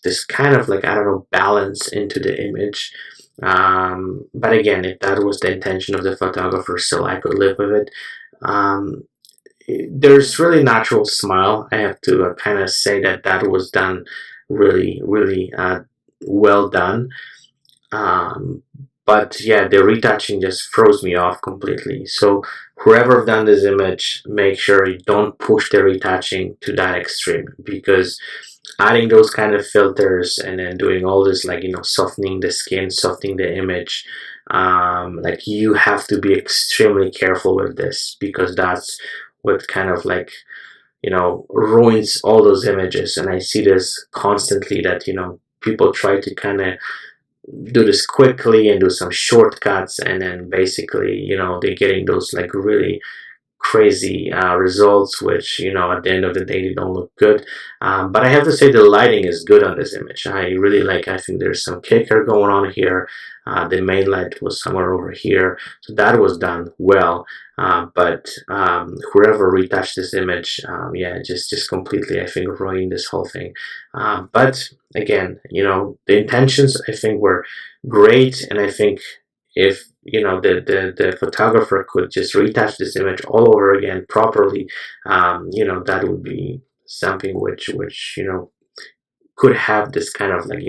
S1: this kind of, like, I don't know, balance into the image. But again, if that was the intention of the photographer, so I could live with it. There's really natural smile. I have to kind of say that was done really, really well done. But yeah, the retouching just throws me off completely. So whoever done this image, make sure you don't push the retouching to that extreme, because adding those kind of filters and then doing all this, like, softening the skin, softening the image, like, you have to be extremely careful with this, because that's what kind of, like, ruins all those images. And I see this constantly, that people try to kind of do this quickly and do some shortcuts, and then basically they're getting those, like, really crazy results, which at the end of the day they don't look good. But I have to say the lighting is good on this image. I really like, I think there's some kicker going on here. The main light was somewhere over here, so that was done well. But whoever retouched this image, yeah, just completely, I think, ruined this whole thing. But again, the intentions, I think, were great, and I think if the photographer could just retouch this image all over again properly, that would be something which could have this kind of, like,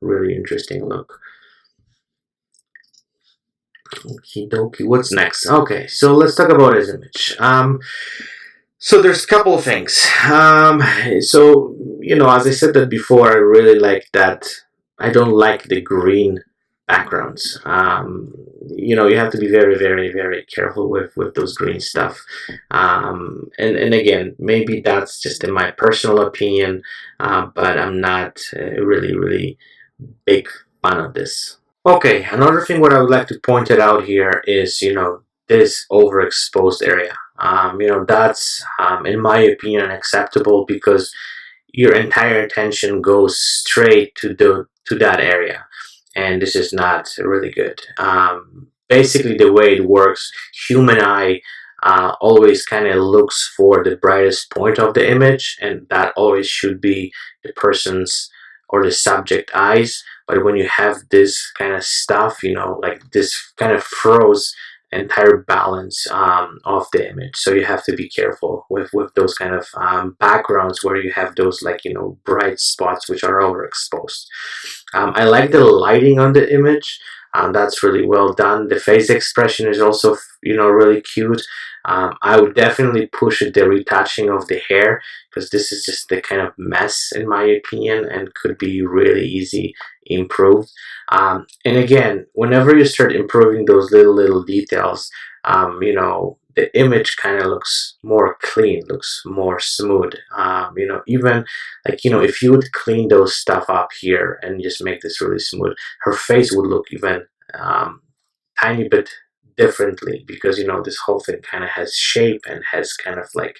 S1: really interesting look. Okie dokie, what's next? Okay, so let's talk about his image. So there's a couple of things. So as I said that before, I really like that. I don't like the green backgrounds. You have to be very, very, very careful with those green stuff. And again, maybe that's just in my personal opinion, but I'm not really, really big fan of this. Okay, another thing what I would like to point it out here is, this overexposed area. That's, in my opinion, unacceptable, because your entire attention goes straight to that area, and this is not really good. Basically, the way it works, human eye always kind of looks for the brightest point of the image, and that always should be the person's or the subject eyes. But when you have this kind of stuff, like this kind of throws entire balance of the image. So you have to be careful with those kind of backgrounds where you have those, like, bright spots which are overexposed. I like the lighting on the image. That's really well done. The face expression is also, really cute. I would definitely push the retouching of the hair, because this is just the kind of mess, in my opinion, and could be really easy improved. And again, whenever you start improving those little details, the image kind of looks more clean, looks more smooth. Even like, if you would clean those stuff up here and just make this really smooth, her face would look even tiny bit differently, because this whole thing kind of has shape and has kind of like,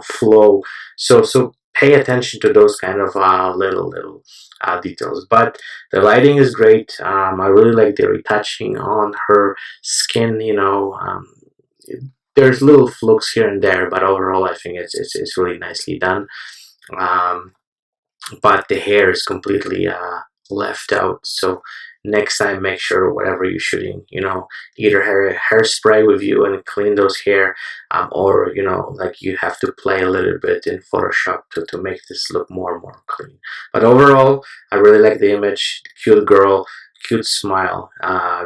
S1: flow. So pay attention to those kind of little details. But the lighting is great. I really like the retouching on her skin. There's little flukes here and there, but overall I think it's really nicely done. um, but the hair is completely left out. So next time, make sure whatever you're shooting, either hairspray with you and clean those hair, or like, you have to play a little bit in Photoshop to make this look more and more clean. But overall, I really like the image. Cute girl, cute smile,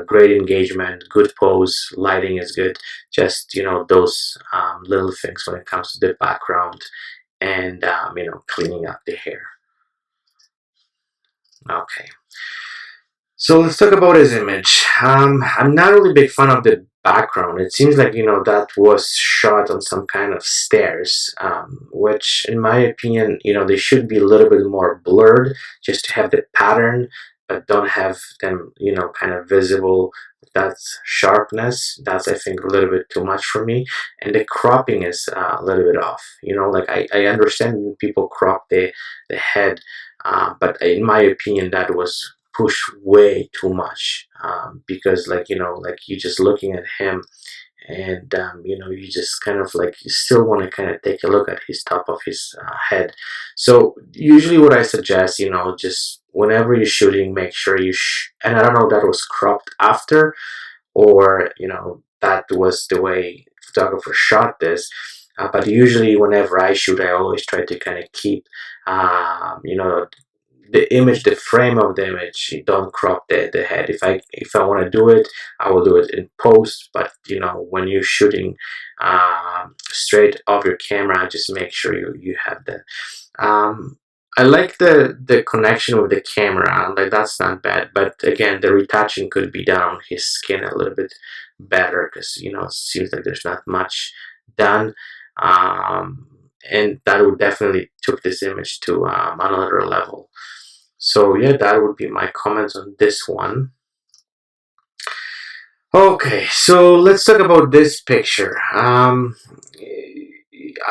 S1: great engagement, good pose, lighting is good. Just those little things when it comes to the background and cleaning up the hair. Okay. So let's talk about his image. I'm not really a big fan of the background. It seems like, that was shot on some kind of stairs, which, in my opinion, they should be a little bit more blurred, just to have the pattern, but don't have them, kind of visible. That's sharpness. That's, I think, a little bit too much for me. And the cropping is a little bit off. Like, I understand when people crop the head, but in my opinion, that was pushed way too much, because, like, like, you're just looking at him, and you just kind of like, you still want to kind of take a look at his top of his head. So usually what I suggest, just whenever you're shooting, make sure and I don't know if that was cropped after, or that was the way photographer shot this. But usually whenever I shoot, I always try to kind of keep the image, the frame of the image. You don't crop the head. If I want to do it, I will do it in post. But when you're shooting straight off your camera, just make sure you have that. I like the connection with the camera. Like, that's not bad. But again, the retouching could be done on his skin a little bit better, because it seems like there's not much done. And that would definitely took this image to another level. So yeah, that would be my comments on this one. Okay, so let's talk about this picture. I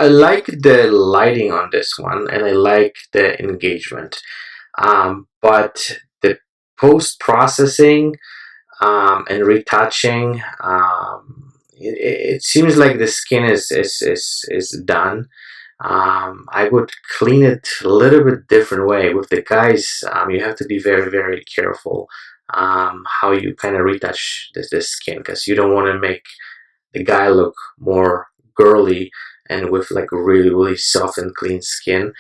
S1: like the lighting on this one, and I like the engagement. But the post processing and retouching, it seems like the skin is done. I would clean it a little bit different way. With the guys, you have to be very, very careful how you kind of retouch this skin, because you don't want to make the guy look more girly and with like really, really soft and clean skin.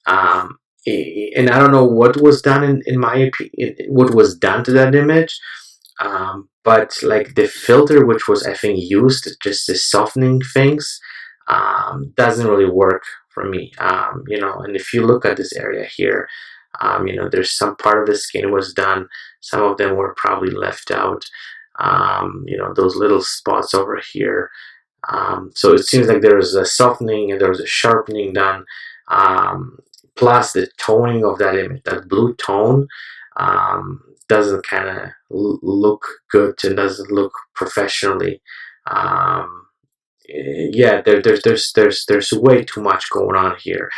S1: And I don't know what was done in my opinion, what was done to that image. But like the filter, which was, I think, used just the softening things, doesn't really work for me. And if you look at this area here, there's some part of the skin was done. Some of them were probably left out. Those little spots over here. So it seems like there was a softening and there was a sharpening done. Plus the toning of that image, that blue tone, doesn't kind of look good and doesn't look professionally. yeah, there's way too much going on here.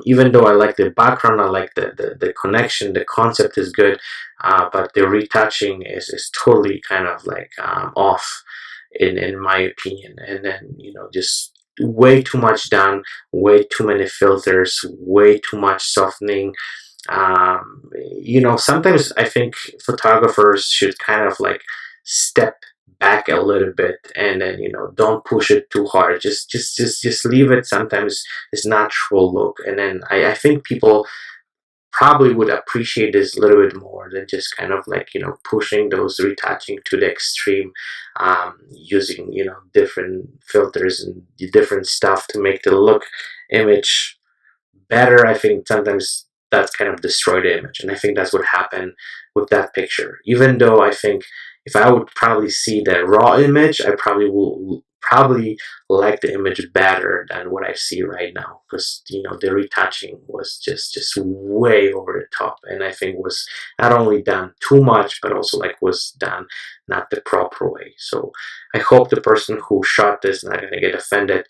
S1: Even though I like the background, I like the connection, the concept is good, but the retouching is totally kind of like off in my opinion. And then just way too much done, way too many filters, way too much softening. Sometimes I think photographers should kind of like step back a little bit, and then don't push it too hard. Just leave it sometimes its natural look, and then I think people probably would appreciate this a little bit more than just kind of like pushing those retouching to the extreme, using different filters and different stuff to make the look image better. I think sometimes that's kind of destroy the image, and I think that's what happened with that picture. Even though I think if I would probably see the raw image, I probably will probably like the image better than what I see right now, because the retouching was just way over the top, and I think was not only done too much but also like was done not the proper way. So I hope the person who shot this not gonna get offended.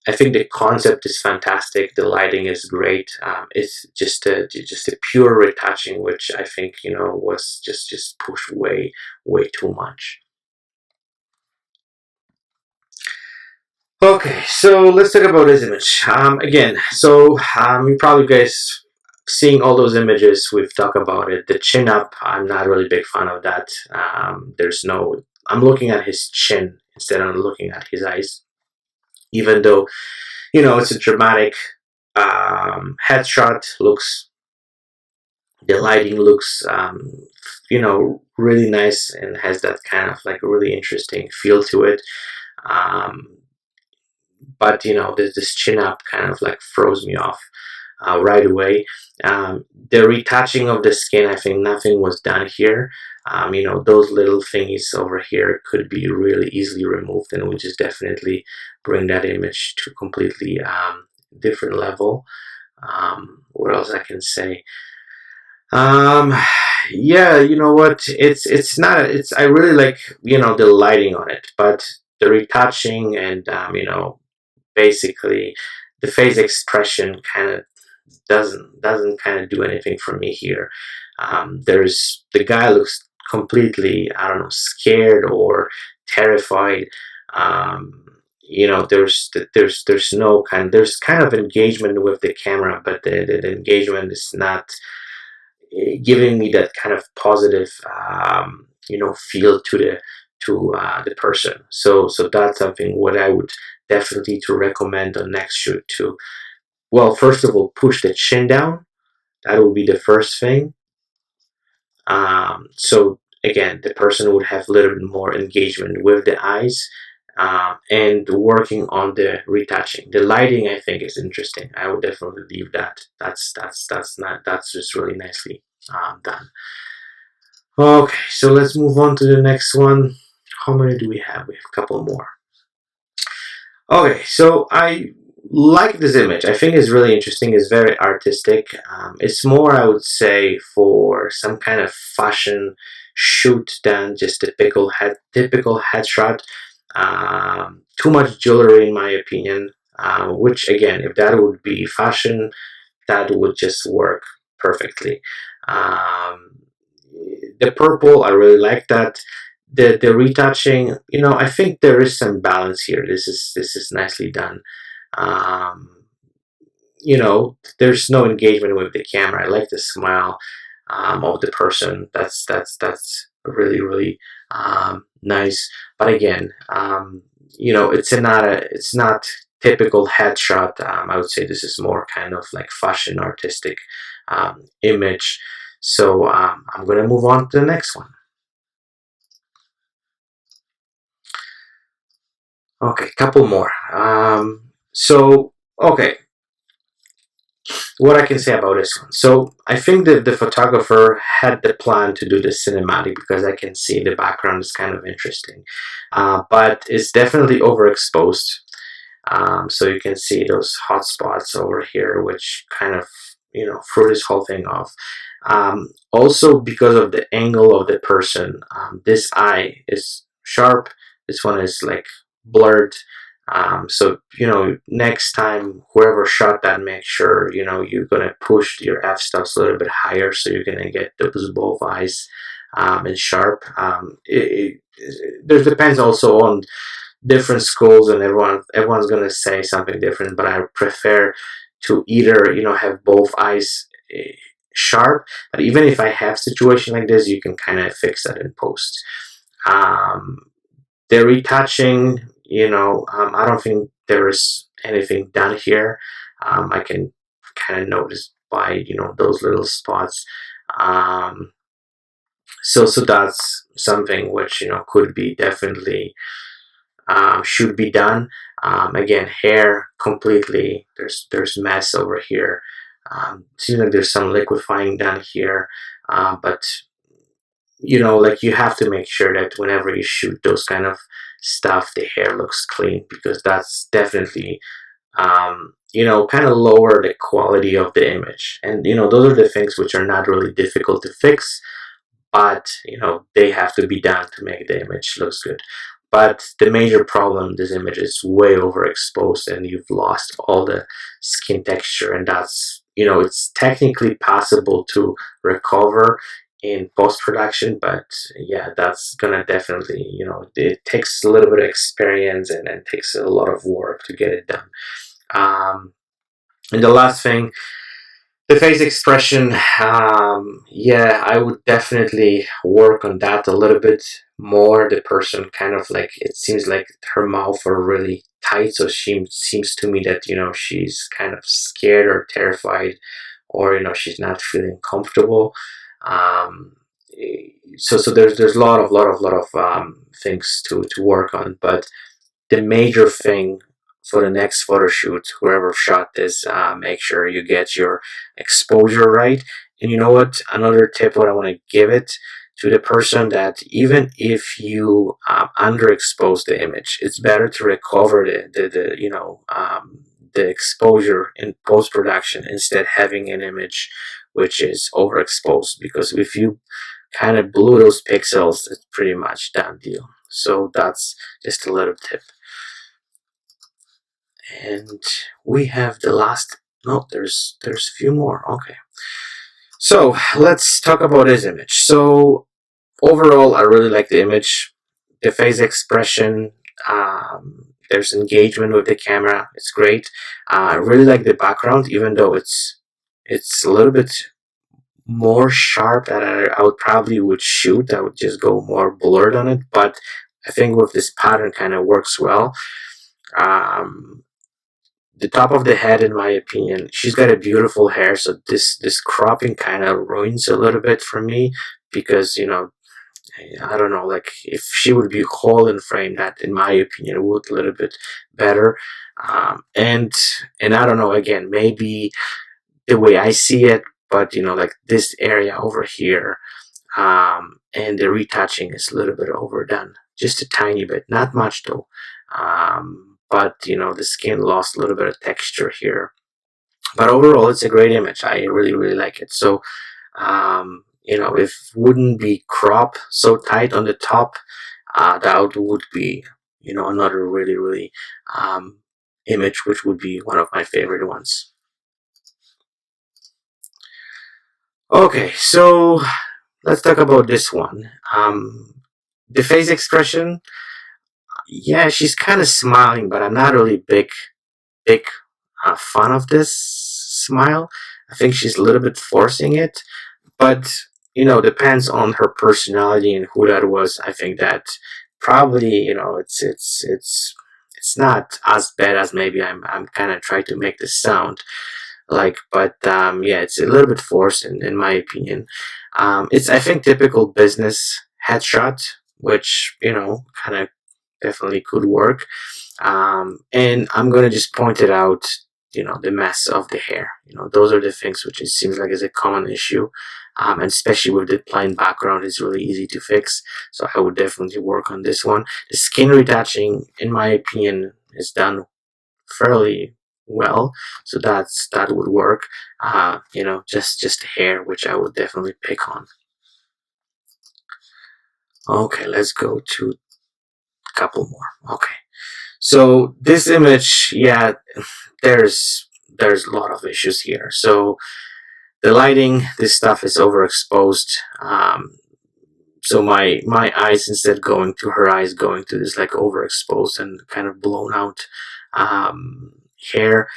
S1: I think the concept is fantastic. The lighting is great. It's just a pure retouching, which I think was just pushed way too much. Okay, so let's talk about this image again. So you probably guys seeing all those images we've talked about it. The chin up, I'm not really big fan of that. There's no. I'm looking at his chin instead of looking at his eyes, even though it's a dramatic headshot. Looks the lighting looks really nice and has that kind of like really interesting feel to it. Um, but this chin up kind of like throws me off right away. The retouching of the skin, I think nothing was done here. Those little thingies over here could be really easily removed, and would just definitely bring that image to completely different level. What else I can say? Um, yeah, you know what? It's not. It's I really like the lighting on it, but the retouching and basically the face expression kind of doesn't kind of do anything for me here. There's the guy looks completely, I don't know, scared or terrified. There's no there's kind of engagement with the camera, but the engagement is not giving me that kind of positive feel to the person. So that's something what I would definitely to recommend on next shoot to, well, first of all, push the chin down. That would be the first thing. So again, the person would have a little bit more engagement with the eyes, and working on the retouching. The lighting, I think, is interesting. I would definitely leave that. That's just really nicely done. Okay, so let's move on to the next one. How many do we have? We have a couple more. Okay, so I like this image. I think it's really interesting. It's very artistic. It's more, I would say, for some kind of fashion shoot than just a typical headshot. Too much jewelry, in my opinion. Which again, if that would be fashion, that would just work perfectly. Um, the purple, I really like that. The retouching, I think there is some balance here. This is nicely done. Um, there's no engagement with the camera. I like the smile of the person. That's really nice. But again, it's not typical headshot. I would say this is more kind of like fashion artistic image. So I'm gonna move on to the next one. Okay, couple more. Okay, what I can say about this one. So I think that the photographer had the plan to do the cinematic because I can see the background is kind of interesting, but it's definitely overexposed. So you can see those hot spots over here, which kind of threw this whole thing off. Also, because of the angle of the person, this eye is sharp. This one is like blurred. So next time whoever shot that, make sure you're gonna push your f-stops a little bit higher, so you're gonna get those both eyes and sharp. There depends also on different schools, and everyone's gonna say something different. But I prefer to either have both eyes sharp. But even if I have situation like this, you can kind of fix that in post. Um, the retouching, I don't think there is anything done here. I can kind of notice by those little spots. Um, so that's something which could be definitely should be done. Again, hair completely. There's mess over here. Seems like there's some liquefying done here, but like you have to make sure that whenever you shoot those kind of stuff, the hair looks clean, because that's definitely kind of lower the quality of the image. And those are the things which are not really difficult to fix, but they have to be done to make the image looks good. But the major problem, this image is way overexposed and you've lost all the skin texture, and that's it's technically possible to recover in post-production, but yeah, that's gonna definitely it takes a little bit of experience, and it takes a lot of work to get it done. And the last thing, the face expression, yeah, I would definitely work on that a little bit more. The person kind of like, it seems like her mouth are really tight, so she seems to me that she's kind of scared or terrified, or she's not feeling comfortable. Um, so there's a lot of things to work on, but the major thing for the next photo shoot, whoever shot this, make sure you get your exposure right. And you know what? Another tip, what I want to give it to the person, that even if you underexpose the image, it's better to recover the exposure in post production, instead having an image which is overexposed, because if you kind of blew those pixels, it's pretty much done deal. So that's just a little tip. And we have the last, no, there's a few more. Okay, so let's talk about this image. So overall, I really like the image, the face expression. There's engagement with the camera, it's great. I really like the background, even though it's a little bit more sharp that I would probably would shoot. I would just go more blurred on it, but I think with this pattern kind of works well. um, the top of the head, in my opinion, she's got a beautiful hair, so this cropping kind of ruins a little bit for me, because I don't know, like if she would be whole in frame, that in my opinion would a little bit better. And I don't know, again, maybe the way I see it, but like this area over here, and the retouching is a little bit overdone, just a tiny bit, not much though. But the skin lost a little bit of texture here. But overall, it's a great image. I really, really like it. So, if wouldn't be crop so tight on the top, that would be, another really, really image, which would be one of my favorite ones. Okay, so let's talk about this one. The face expression, yeah, she's kind of smiling, but I'm not really big fan of this smile. I think she's a little bit forcing it, but depends on her personality and who that was. I think that probably it's not as bad as maybe I'm kind of trying to make this sound like, but yeah, it's a little bit forced in my opinion. It's, I think, typical business headshot, which kind of definitely could work. And I'm gonna just point it out, the mess of the hair. Those are the things which it seems like is a common issue. And especially with the plain background, it's really easy to fix. So I would definitely work on this one. The skin retouching, in my opinion, is done fairly well. So that would work. Just hair, which I would definitely pick on. Okay, let's go to a couple more. Okay. So this image, yeah, there's a lot of issues here. So the lighting, this stuff is overexposed. So my eyes, instead going to her eyes, going to this like overexposed and kind of blown out hair.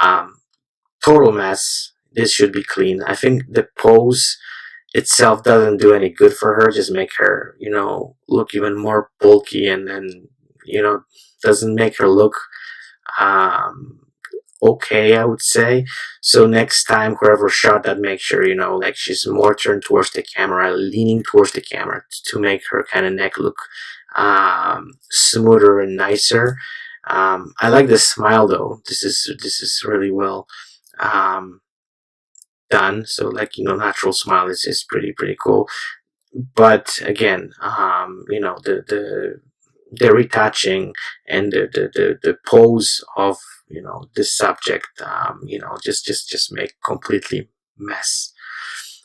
S1: Um, Total mess. This should be clean. I think the pose itself doesn't do any good for her. Just make her, look even more bulky, and then, doesn't make her look um, okay, I would say. So next time, whoever shot that, make sure, like she's more turned towards the camera, leaning towards the camera to make her kind of neck look smoother and nicer. I like the smile though. This is really well um, done. So like, natural smile is pretty cool. But again, the retouching and the pose of this subject, just make completely mess.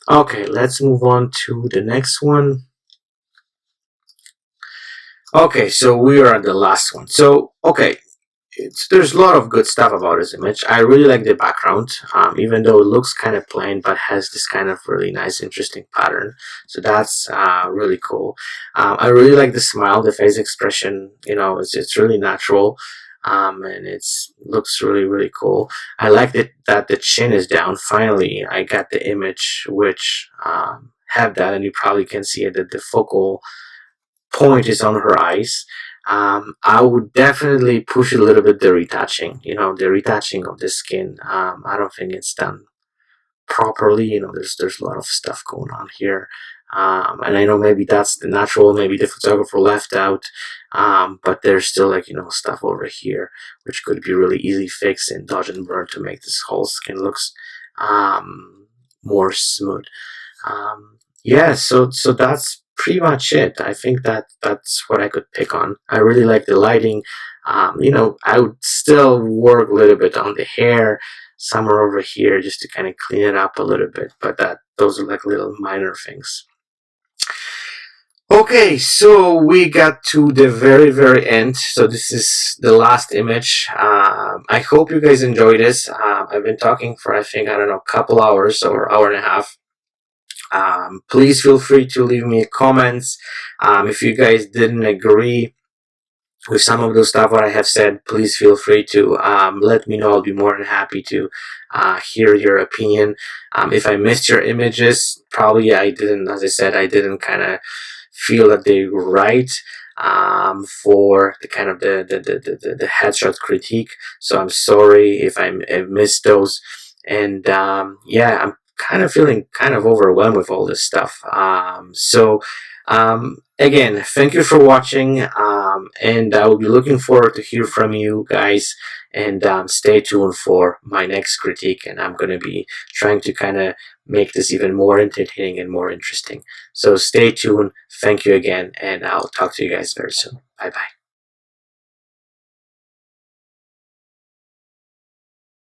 S1: Okay, let's move on to the next one. Okay, so we are at the last one. So okay, there's a lot of good stuff about this image. I really like the background, even though it looks kind of plain, but has this kind of really nice, interesting pattern. So that's really cool. I really like the smile, the face expression. It's really natural, and it's looks really cool. I like that the chin is down. Finally, I got the image which have that, and you probably can see it that the focal point is on her eyes. I would definitely push a little bit the retouching. The retouching of the skin. I don't think it's done properly. There's a lot of stuff going on here. And I know maybe that's the natural, maybe the photographer left out, but there's still like stuff over here which could be really easy fixed in dodge and burn to make this whole skin looks more smooth. Yeah, so that's pretty much it. I think that's what I could pick on. I really like the lighting. I would still work a little bit on the hair, somewhere over here, just to kind of clean it up a little bit. But those are like little minor things. Okay, so we got to the very end. So this is the last image. I hope you guys enjoy this. I've been talking for, I think, I don't know, a couple hours or hour and a half. Please feel free to leave me comments. If you guys didn't agree with some of the stuff what I have said, please feel free to let me know. I'll be more than happy to hear your opinion. If I missed your images, probably I didn't, as I said, I didn't kind of feel that they were right for the kind of the headshot critique. So I'm sorry if I missed those. And yeah, I'm kind of feeling kind of overwhelmed with all this stuff. Again, thank you for watching, and I will be looking forward to hear from you guys. And stay tuned for my next critique, and I'm going to be trying to kind of make this even more entertaining and more interesting. So stay tuned. Thank you again, and I'll talk to you guys very soon. Bye bye.